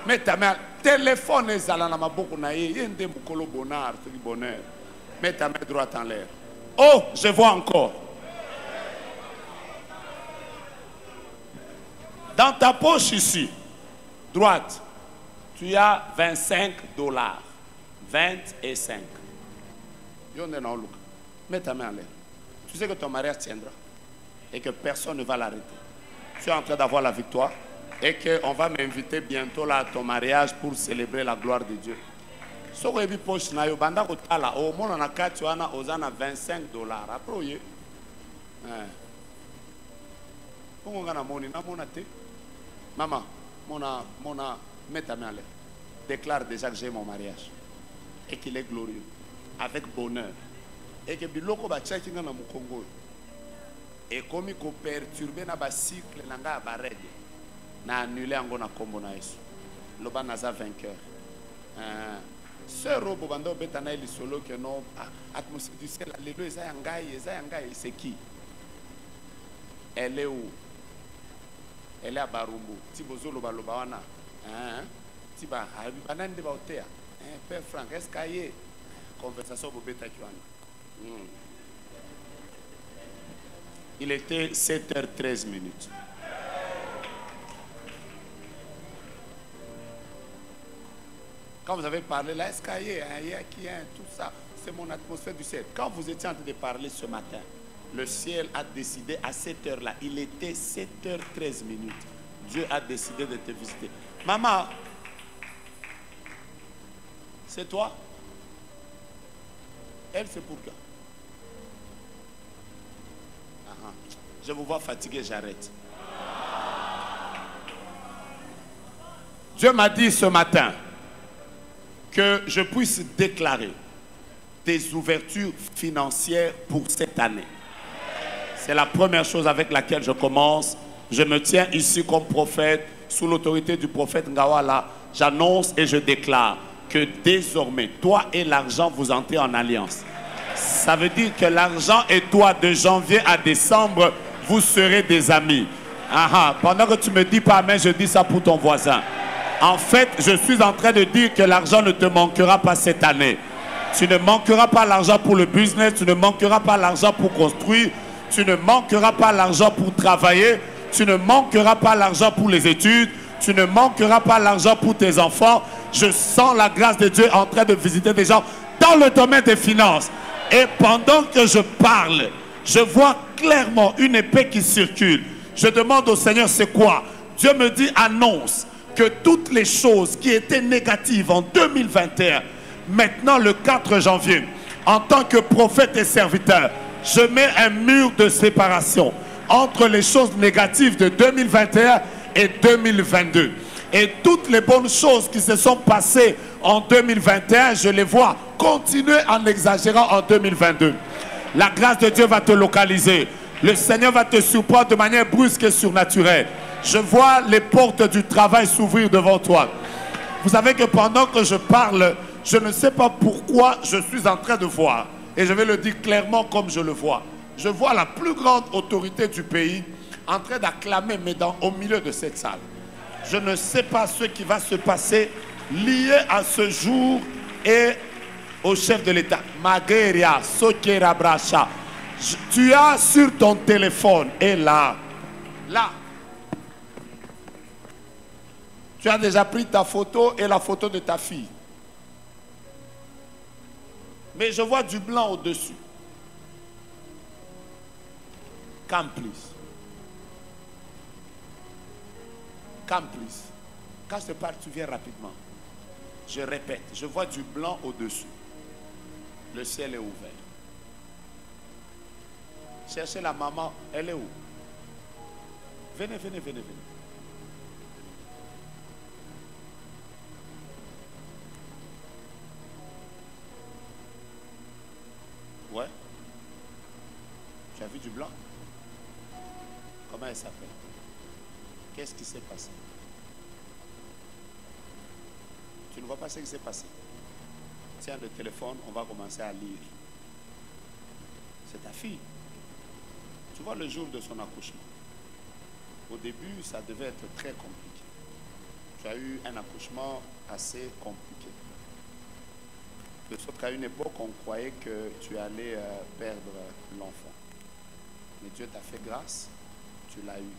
Mais ta main, téléphone est à la maboko naïe, il y a un démocolo bonheur, bonheur. Mets ta main droite en l'air. Oh, je vois encore. Dans ta poche ici, droite, tu as $25. 25. Mets ta main en l'air. Tu sais que ton mariage tiendra et que personne ne va l'arrêter. Tu es en train d'avoir la victoire et qu'on va m'inviter bientôt là à ton mariage pour célébrer la gloire de Dieu. Si tu as vu poche na yo banda ko tala o mona na kati wana ozana $25. Après oye. Pongo ngana moni na mona te. Maman, mona mets ta main en l'air. Déclare déjà que j'ai mon mariage et qu'il est glorieux avec bonheur et que biloko ba tchaki ngana mu Congo. Et comme il perturbe na ba cycle na nga ba règle na annuler yango na kombo na Yesu. Loba naza vainqueur. Ce robo bando betana ili solo que non atmosphère du ciel alléluia eza yangai c'est qui? Elle est où? Elle est à Barumbu. Tibozo loba loba wana. Tiba banande ba otea. Père Franck, est-ce qu'il y a conversation pour beta kiwana? Il était 7h13 minutes. Quand vous avez parlé là, est-ce qu'il y a qui est tout ça? C'est mon atmosphère du ciel. Quand vous étiez en train de parler ce matin, le ciel a décidé à cette heure-là. Il était 7h13 minutes. Dieu a décidé de te visiter. Maman, c'est toi? Elle, c'est pour toi. Je vous vois fatigué, j'arrête. Dieu m'a dit ce matin que je puisse déclarer des ouvertures financières pour cette année. C'est la première chose avec laquelle je commence. Je me tiens ici comme prophète, sous l'autorité du prophète Ngawala. J'annonce et je déclare que désormais, toi et l'argent, vous entrez en alliance. Ça veut dire que l'argent et toi, de janvier à décembre, vous serez des amis. Pendant que tu me dis pas amen, je dis ça pour ton voisin. En fait, je suis en train de dire que l'argent ne te manquera pas cette année. Tu ne manqueras pas l'argent pour le business, tu ne manqueras pas l'argent pour construire, tu ne manqueras pas l'argent pour travailler, tu ne manqueras pas l'argent pour les études, tu ne manqueras pas l'argent pour tes enfants. Je sens la grâce de Dieu en train de visiter des gens dans le domaine des finances. Et pendant que je parle, je vois clairement une épée qui circule. Je demande au Seigneur, c'est quoi? Dieu me dit, annonce que toutes les choses qui étaient négatives en 2021, maintenant le 4 janvier, en tant que prophète et serviteur, je mets un mur de séparation entre les choses négatives de 2021 et 2022. Et toutes les bonnes choses qui se sont passées en 2021, je les vois continuer en exagérant en 2022. La grâce de Dieu va te localiser. Le Seigneur va te surprendre de manière brusque et surnaturelle. Je vois les portes du travail s'ouvrir devant toi. Vous savez que pendant que je parle, je ne sais pas pourquoi je suis en train de voir. Et je vais le dire clairement comme je le vois. Je vois la plus grande autorité du pays en train d'acclamer, mais au milieu de cette salle. Je ne sais pas ce qui va se passer lié à ce jour et au chef de l'État. Mageria, Sokera Bracha. Tu as sur ton téléphone, et là, tu as déjà pris ta photo et la photo de ta fille. Mais je vois du blanc au-dessus. Come please. Come please. Quand je te parle, tu viens rapidement. Je répète, je vois du blanc au-dessus. Le ciel est ouvert. Cherchez la maman, elle est où? Venez, venez, venez, venez. Ouais. Tu as vu du blanc? Comment elle s'appelle? Qu'est-ce qui s'est passé? Tu ne vois pas ce qui s'est passé? Tiens le téléphone, on va commencer à lire. C'est ta fille. Tu vois le jour de son accouchement. Au début, ça devait être très compliqué. Tu as eu un accouchement assez compliqué. De sorte qu'à une époque, on croyait que tu allais perdre l'enfant. Mais Dieu t'a fait grâce, tu l'as eu.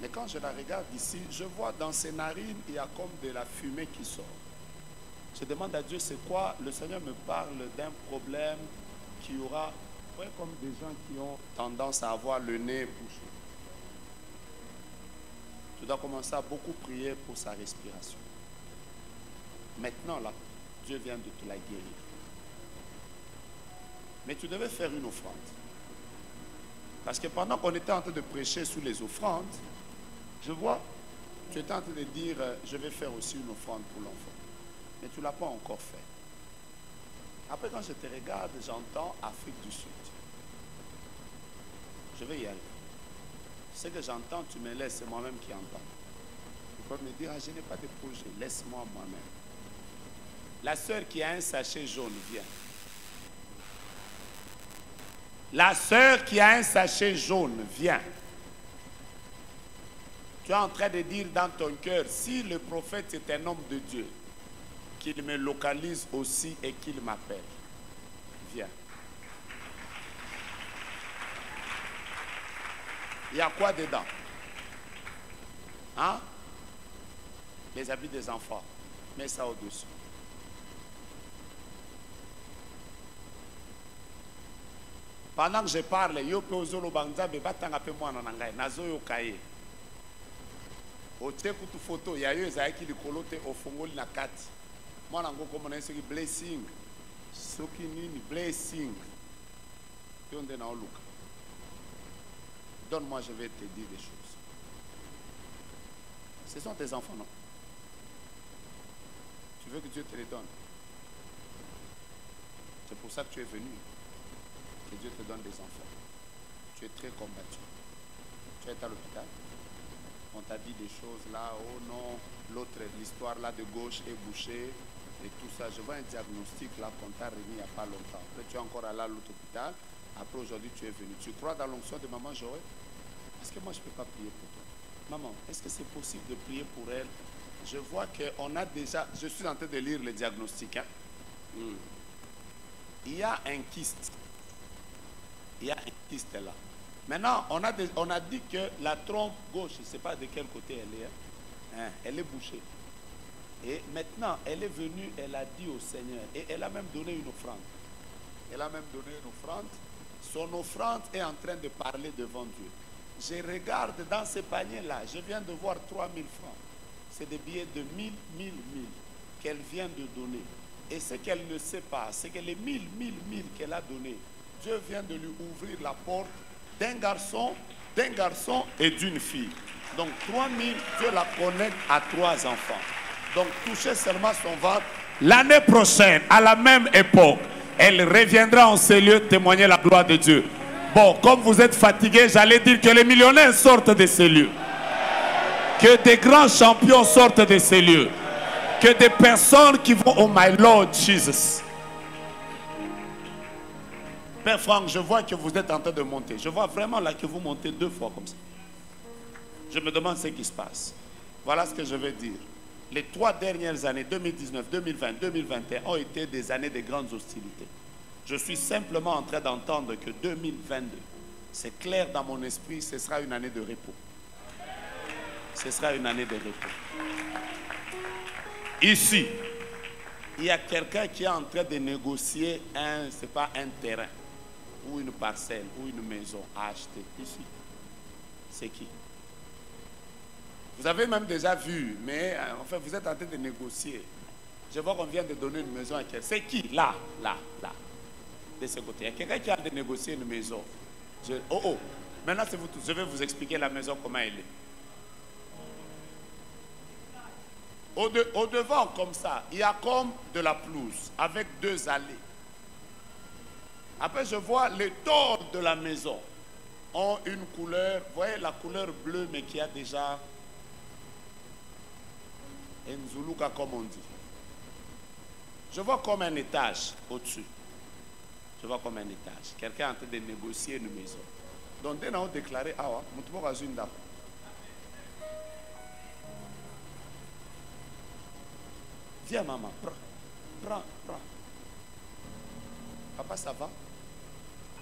Mais quand je la regarde ici, je vois dans ses narines, il y a comme de la fumée qui sort. Je demande à Dieu c'est quoi. Le Seigneur me parle d'un problème qui aura, ouais, comme des gens qui ont tendance à avoir le nez bouché. Tu dois commencer à beaucoup prier pour sa respiration. Maintenant, là, Dieu vient de te la guérir. Mais tu devais faire une offrande. Parce que pendant qu'on était en train de prêcher sous les offrandes, je vois, tu étais en train de dire, je vais faire aussi une offrande pour l'enfant. Mais tu ne l'as pas encore fait. Après, quand je te regarde, j'entends Afrique du Sud. Je vais y aller. Ce que j'entends, tu me laisses, c'est moi-même qui entends. Tu peux me dire, ah, je n'ai pas de projet, laisse-moi moi-même. La sœur qui a un sachet jaune, viens. La sœur qui a un sachet jaune, viens. Tu es en train de dire dans ton cœur, si le prophète est un homme de Dieu, qu'il me localise aussi et qu'il m'appelle. Viens. Il y a quoi dedans? Hein? Les habits des enfants. Mets ça au-dessus. Pendant que je parle, yo pe ozolo bangza be batanga pe mwana na ngai nazo yo kaye. Ote kutu photo ya yo ezaki likolo te ofongoli na kati. Mwana ngo komona soki blessing. Soki nini blessing. Yo nde na oluka. Donne-moi, je vais te dire des choses. Ce sont tes enfants, non? Tu veux que Dieu te les donne? C'est pour ça que tu es venu. Que Dieu te donne des enfants. Tu es très combattu. Tu es à l'hôpital. On t'a dit des choses là. Oh non, l'autre, l'histoire là de gauche est bouchée. Et tout ça. Je vois un diagnostic là qu'on t'a remis il n'y a pas longtemps. Après, tu es encore allé à l'autre hôpital. Après, aujourd'hui, tu es venu. Tu crois dans l'onction de maman Joël? Est-ce que moi, je ne peux pas prier pour toi? Maman, est-ce que c'est possible de prier pour elle? Je vois qu'on a déjà... Je suis en train de lire le diagnostic. Hein? Il y a un kyste. Il y a un kyste là. Maintenant, on a dit que la trompe gauche, je ne sais pas de quel côté elle est. Hein? Elle est bouchée. Et maintenant, elle est venue, elle a dit au Seigneur. Et elle a même donné une offrande. Elle a même donné une offrande. Son offrande est en train de parler devant Dieu. Je regarde dans ce panier-là, je viens de voir 3000 francs. C'est des billets de 1000 qu'elle vient de donner. Et ce qu'elle ne sait pas, c'est que les 1000 qu'elle a donnés, Dieu vient de lui ouvrir la porte d'un garçon et d'une fille. Donc 3000, Dieu la connecte à 3 enfants. Donc toucher seulement son ventre. L'année prochaine, à la même époque, elle reviendra en ces lieux témoigner la gloire de Dieu. Bon, comme vous êtes fatigués, j'allais dire que les millionnaires sortent de ces lieux. Que des grands champions sortent de ces lieux. Que des personnes qui vont au My Lord Jesus. Père Franck, je vois que vous êtes en train de monter. Je vois vraiment là que vous montez 2 fois comme ça. Je me demande ce qui se passe. Voilà ce que je veux dire. Les 3 dernières années, 2019, 2020, 2021, ont été des années de grandes hostilités. Je suis simplement en train d'entendre que 2022, c'est clair dans mon esprit, ce sera une année de repos. Ce sera une année de repos. Ici, il y a quelqu'un qui est en train de négocier c'est pas un terrain, ou une parcelle, ou une maison à acheter. Ici, c'est qui? Vous avez même déjà vu, mais enfin, vous êtes en train de négocier. Je vois qu'on vient de donner une maison à quelqu'un. C'est qui? Là. De ce côté. Il y a quelqu'un qui a de négocier une maison. Maintenant c'est vous tous. Je vais vous expliquer la maison, comment elle est. Au devant, comme ça, il y a comme de la pelouse avec 2 allées. Après, je vois les tours de la maison ont une couleur, vous voyez la couleur bleue, mais qui a déjà un zuluka, comme on dit. Je vois comme un étage au-dessus. Je vois comme un étage. Quelqu'un est en train de négocier une maison. Donc, dès qu'on a déclaré, viens, maman, prends. Papa, ça va?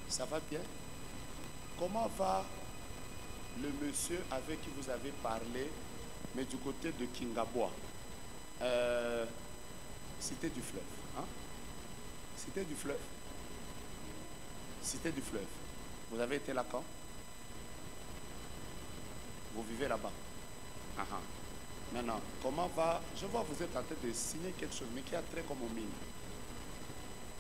Ça va bien? Comment va le monsieur avec qui vous avez parlé, mais du côté de Kingabois? Cité du fleuve. Hein? Cité du fleuve. Cité du fleuve. Vous avez été là quand? Vous vivez là-bas. Maintenant, comment va... Je vois que vous êtes en train de signer quelque chose, mais qui a trait comme au mine.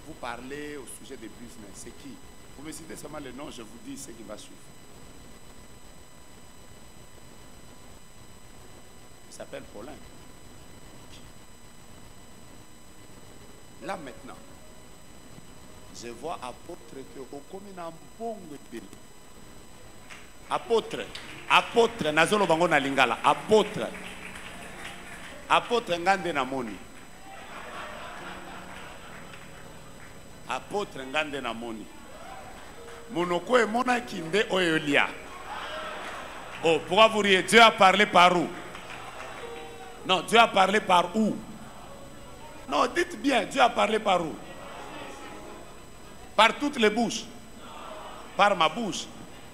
Vous parlez au sujet des business. C'est qui? Vous me citez seulement le nom, je vous dis ce qui va suivre. Il s'appelle Paulin. Là maintenant, je vois apôtre que au commune en bon apôtre nazolo bango na lingala apôtre ngande na moni apôtre ngande na moni monoko e mona kinde oyolia. Oh, pourquoi vous riez? Dieu a parlé par où? Non, Dieu a parlé par où? Non, dites bien, Dieu a parlé par où? Par toutes les bouches. Par ma bouche.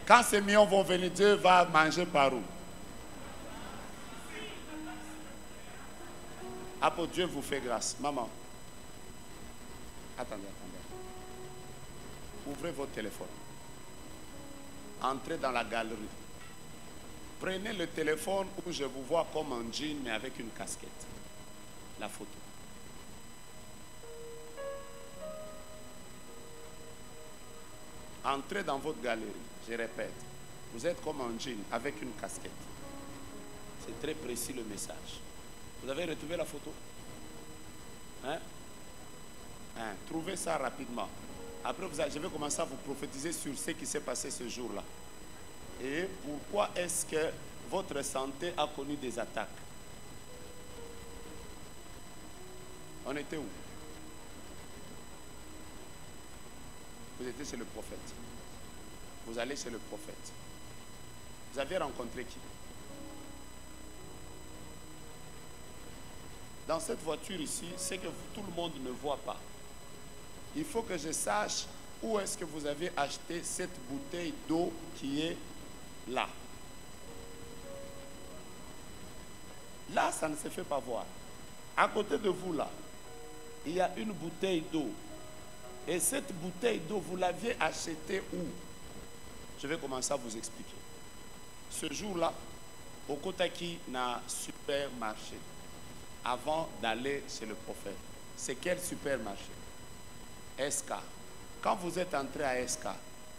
Quand ces millions vont venir, Dieu va manger par où? Après, Dieu vous fait grâce. Maman. Attendez. Ouvrez votre téléphone. Entrez dans la galerie. Prenez le téléphone où je vous vois comme un jean, mais avec une casquette. La photo. Entrez dans votre galerie, je répète. Vous êtes comme un jean avec une casquette. C'est très précis le message. Vous avez retrouvé la photo? Trouvez ça rapidement. Après, je vais commencer à vous prophétiser sur ce qui s'est passé ce jour-là. Et pourquoi est-ce que votre santé a connu des attaques? On était où? Vous étiez chez le prophète. Vous allez chez le prophète. Vous avez rencontré qui? Dans cette voiture ici, c'est que tout le monde ne voit pas. Il faut que je sache où est-ce que vous avez acheté cette bouteille d'eau qui est là. Là, ça ne se fait pas voir. À côté de vous, là, il y a une bouteille d'eau. Et cette bouteille d'eau, vous l'aviez achetée où? Je vais commencer à vous expliquer. Ce jour-là, au Kotaki, na supermarché, avant d'aller chez le prophète. C'est quel supermarché? SK. Quand vous êtes entré à SK,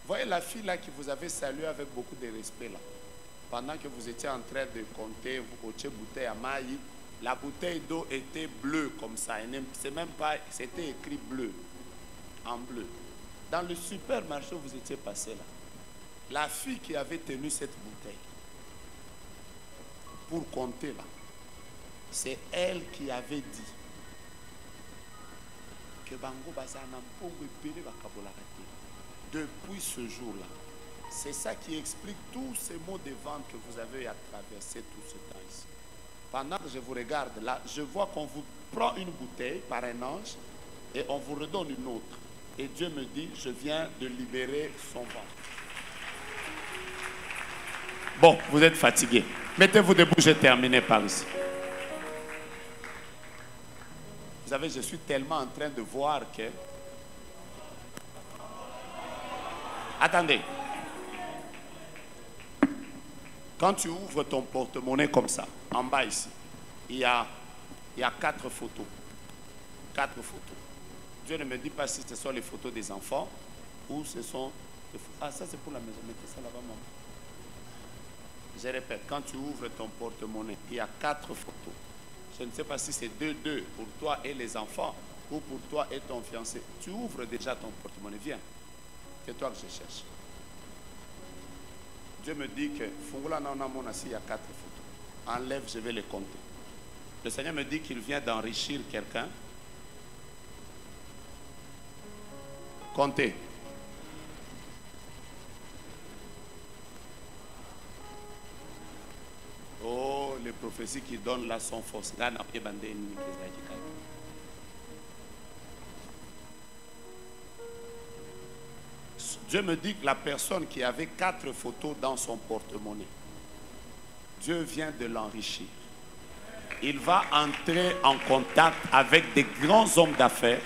voyez la fille là qui vous avait salué avec beaucoup de respect là. Pendant que vous étiez en train de compter, vous coachez bouteille à maille, la bouteille d'eau était bleue comme ça. C'est même pas, c'était écrit bleu. En bleu. Dans le supermarché où vous étiez passé là, la fille qui avait tenu cette bouteille pour compter là, c'est elle qui avait dit que Bango Bazana depuis ce jour-là. C'est ça qui explique tous ces mots de vente que vous avez à traverser tout ce temps ici. Pendant que je vous regarde là, je vois qu'on vous prend une bouteille par un ange et on vous redonne une autre. Et Dieu me dit, je viens de libérer son ventre. Bon, vous êtes fatigué. Mettez-vous debout, j'ai terminé par ici. Vous savez, je suis tellement en train de voir que... Attendez. Quand tu ouvres ton porte-monnaie comme ça, en bas ici, il y a 4 photos. 4 photos. Dieu ne me dit pas si ce sont les photos des enfants ou ce sont... Ah, ça c'est pour la maison. Mettez ça là-bas, maman. Je répète, quand tu ouvres ton porte-monnaie, il y a 4 photos. Je ne sais pas si c'est 2 pour toi et les enfants ou pour toi et ton fiancé. Tu ouvres déjà ton porte-monnaie. Viens. C'est toi que je cherche. Dieu me dit que Fungula Naonamona, il y a 4 photos. Enlève, je vais les compter. Le Seigneur me dit qu'il vient d'enrichir quelqu'un. Comptez. Oh, les prophéties qui donnent là sont fausses. Dieu me dit que la personne qui avait 4 photos dans son porte-monnaie, Dieu vient de l'enrichir. il va entrer en contact avec des grands hommes d'affaires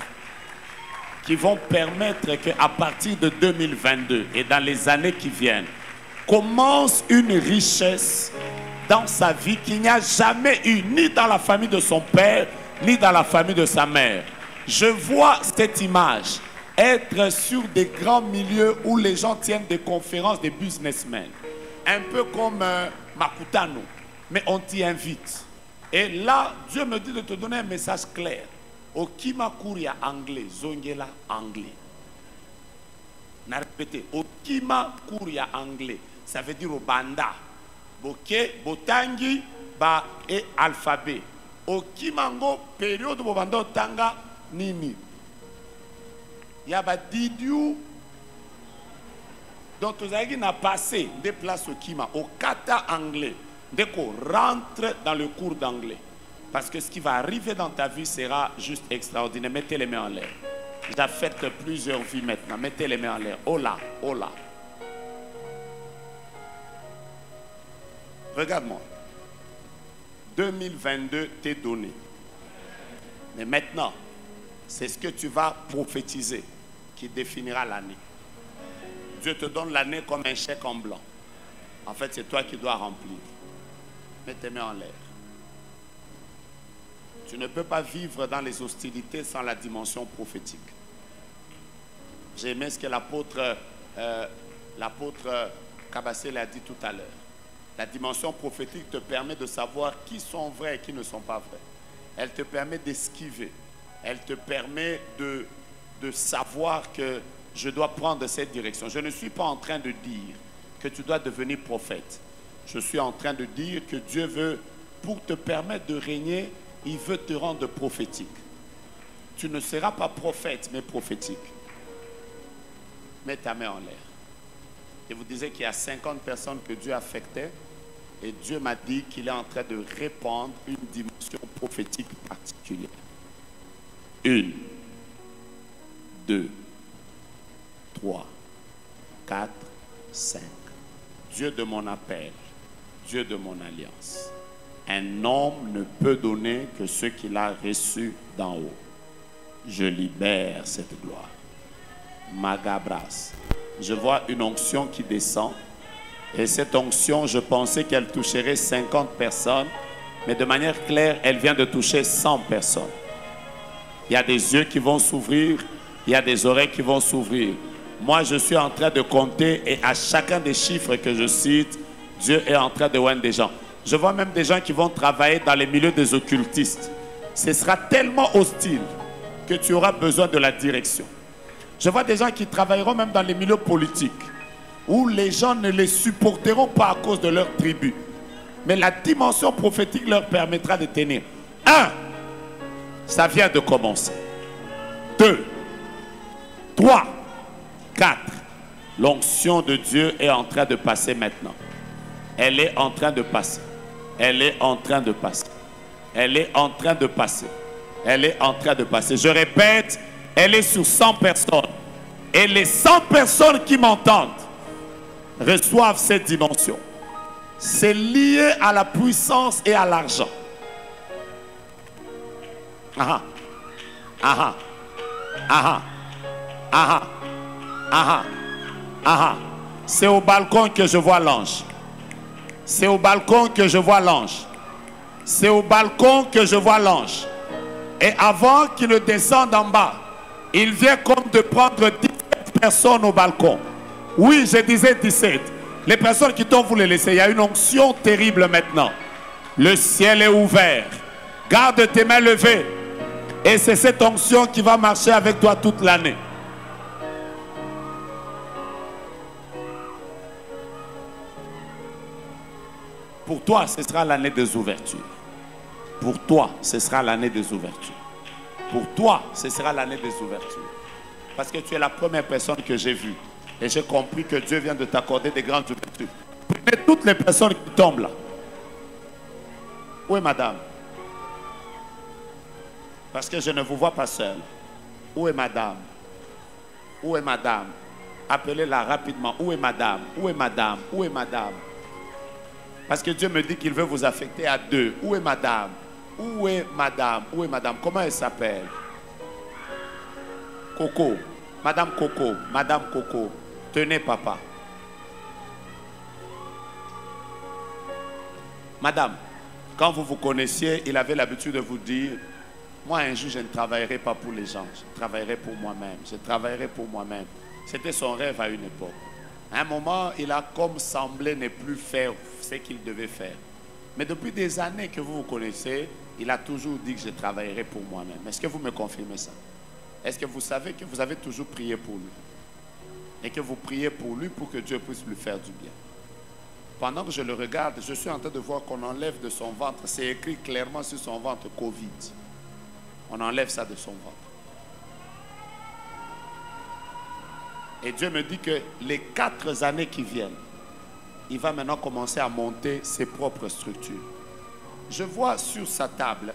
qui vont permettre qu'à partir de 2022 et dans les années qui viennent, commence une richesse dans sa vie qu'il n'y a jamais eu, ni dans la famille de son père, ni dans la famille de sa mère. Je vois cette image être sur des grands milieux où les gens tiennent des conférences des businessmen. Un peu comme Makutano, mais on t'y invite. Et là, Dieu me dit de te donner un message clair. Okima Kuria anglais, Zongela anglais. Na répété, Okima Kuria anglais, ça veut dire au banda. Boke, botangi, ba et alphabet. Okimango, période où banda tanga nini. Yaba didiou. Donc, vous avez passé des places au Kima, au kata anglais, dès qu'on rentre dans le cours d'anglais. Parce que ce qui va arriver dans ta vie sera juste extraordinaire. Mettez les mains en l'air. J'ai fait plusieurs vies maintenant. Mettez les mains en l'air. Oh là, oh là. Regarde-moi. 2022 t'est donné. Mais maintenant, c'est ce que tu vas prophétiser qui définira l'année. Dieu te donne l'année comme un chèque en blanc. En fait, c'est toi qui dois remplir. Mets tes mains en l'air. Tu ne peux pas vivre dans les hostilités sans la dimension prophétique. J'ai aimé ce que l'apôtre Kabassé l'a dit tout à l'heure. La dimension prophétique te permet de savoir qui sont vrais et qui ne sont pas vrais. Elle te permet d'esquiver. Elle te permet de savoir que je dois prendre cette direction. Je ne suis pas en train de dire que tu dois devenir prophète. Je suis en train de dire que Dieu veut, pour te permettre de régner, il veut te rendre prophétique. Tu ne seras pas prophète, mais prophétique. Mets ta main en l'air. Et vous disiez qu'il y a 50 personnes que Dieu affectait. Et Dieu m'a dit qu'il est en train de répandre une dimension prophétique particulière. 1, 2, 3, 4, 5. Dieu de mon appel, Dieu de mon alliance. Un homme ne peut donner que ce qu'il a reçu d'en haut. Je libère cette gloire. Magabras. Je vois une onction qui descend. Et cette onction, je pensais qu'elle toucherait 50 personnes. Mais de manière claire, elle vient de toucher 100 personnes. Il y a des yeux qui vont s'ouvrir. Il y a des oreilles qui vont s'ouvrir. Moi, je suis en train de compter. Et à chacun des chiffres que je cite, Dieu est en train de voir des gens. Je vois même des gens qui vont travailler dans les milieux des occultistes. Ce sera tellement hostile que tu auras besoin de la direction. Je vois des gens qui travailleront même dans les milieux politiques, où les gens ne les supporteront pas à cause de leur tribu. Mais la dimension prophétique leur permettra de tenir. 1, ça vient de commencer. 2, 3, 4. L'onction de Dieu est en train de passer maintenant. Elle est en train de passer. Elle est en train de passer. Elle est en train de passer. Elle est en train de passer. Je répète, elle est sur 100 personnes. Et les 100 personnes qui m'entendent reçoivent cette dimension. C'est lié à la puissance et à l'argent. Ah ah. Ah ah. Ah ah. C'est au balcon que je vois l'ange. C'est au balcon que je vois l'ange. C'est au balcon que je vois l'ange. Et avant qu'il ne descende en bas, il vient comme de prendre 17 personnes au balcon. Oui, je disais 17. Les personnes qui t'ont voulu laisser, il y a une onction terrible maintenant. Le ciel est ouvert. Garde tes mains levées. Et c'est cette onction qui va marcher avec toi toute l'année. Pour toi, ce sera l'année des ouvertures. Pour toi, ce sera l'année des ouvertures. Pour toi, ce sera l'année des ouvertures. Parce que tu es la première personne que j'ai vue. Et j'ai compris que Dieu vient de t'accorder des grandes ouvertures. Prenez toutes les personnes qui tombent là. Où est madame? Parce que je ne vous vois pas seul. Où est madame? Où est madame? Appelez-la rapidement. Où est madame? Où est madame? Où est madame? Parce que Dieu me dit qu'il veut vous affecter à 2. Où est madame? Où est madame? Où est madame? Comment elle s'appelle? Coco. Madame Coco. Madame Coco. Tenez, papa. Madame, quand vous vous connaissiez, il avait l'habitude de vous dire, moi un jour je ne travaillerai pas pour les gens, je travaillerai pour moi-même, je travaillerai pour moi-même. C'était son rêve à une époque. À un moment, il a comme semblé ne plus faire ce qu'il devait faire. Mais depuis des années que vous vous connaissez, il a toujours dit que je travaillerai pour moi-même. Est-ce que vous me confirmez ça? Est-ce que vous savez que vous avez toujours prié pour lui? Et que vous priez pour lui pour que Dieu puisse lui faire du bien? Pendant que je le regarde, je suis en train de voir qu'on enlève de son ventre, c'est écrit clairement sur son ventre, Covid. On enlève ça de son ventre. Et Dieu me dit que les 4 années qui viennent, il va maintenant commencer à monter ses propres structures. Je vois sur sa table,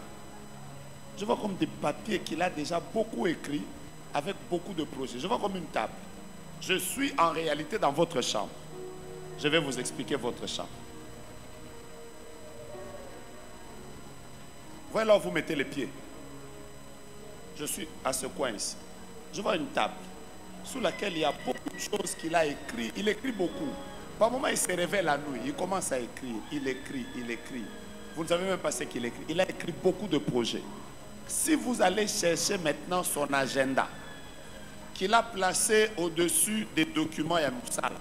je vois comme des papiers qu'il a déjà beaucoup écrits avec beaucoup de projets. Je vois comme une table. Je suis en réalité dans votre chambre. Je vais vous expliquer votre chambre. Voyez là où vous mettez les pieds. Je suis à ce coin ici. Je vois une table sur laquelle il y a beaucoup de choses qu'il a écrites. Il écrit beaucoup. Par moment, il se réveille la nuit. Il commence à écrire. Il écrit, il écrit. Vous ne savez même pas ce qu'il écrit. Il a écrit beaucoup de projets. Si vous allez chercher maintenant son agenda, qu'il a placé au-dessus des documents à Moussala,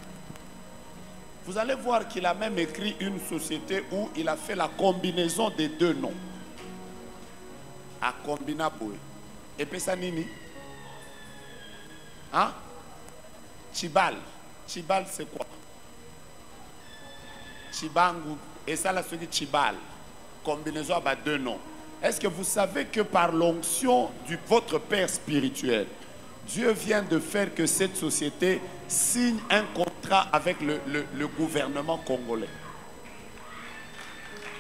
vous allez voir qu'il a même écrit une société où il a fait la combinaison des 2 noms. A combina boy. Et puis ça nini? Hein? Chibal. Chibal c'est quoi? Chibangu. Et ça là c'est Chibal. Combinaison avec 2 noms. Est-ce que vous savez que par l'onction de votre père spirituel, Dieu vient de faire que cette société signe un contrat avec le gouvernement congolais?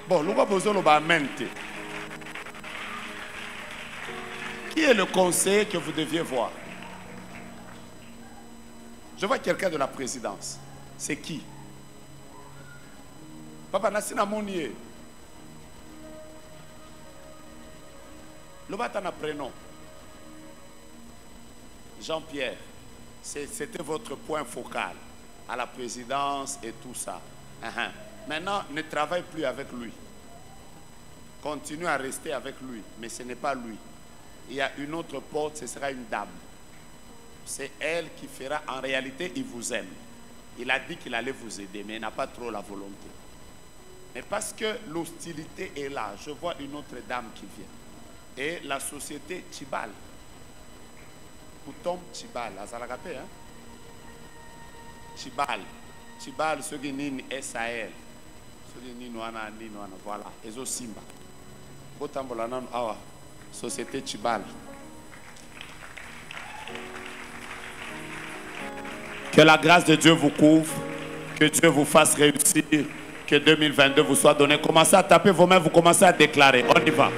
Bon, nous avons mente. Qui est le conseiller que vous deviez voir? Je vois quelqu'un de la présidence. C'est qui? Papa Nassina Mounier. Le batana prénom. Jean-Pierre, c'était votre point focal à la présidence et tout ça. Maintenant, ne travaille plus avec lui. Continue à rester avec lui, mais ce n'est pas lui. Il y a une autre porte, ce sera une dame. C'est elle qui fera, en réalité, il vous aime. Il a dit qu'il allait vous aider, mais il n'a pas trop la volonté. Mais parce que l'hostilité est là, je vois une autre dame qui vient. Et la société Chibal. Tom Chibal, Azalagapé, hein? Chibal. Chibal, ceux qui nini SAL. Ceux qui nini wana, voilà. Ezo Simba. Botambola nan awa. Société Chibal. Que la grâce de Dieu vous couvre. Que Dieu vous fasse réussir. Que 2022 vous soit donné. Commencez à taper vos mains, vous commencez à déclarer. On y va.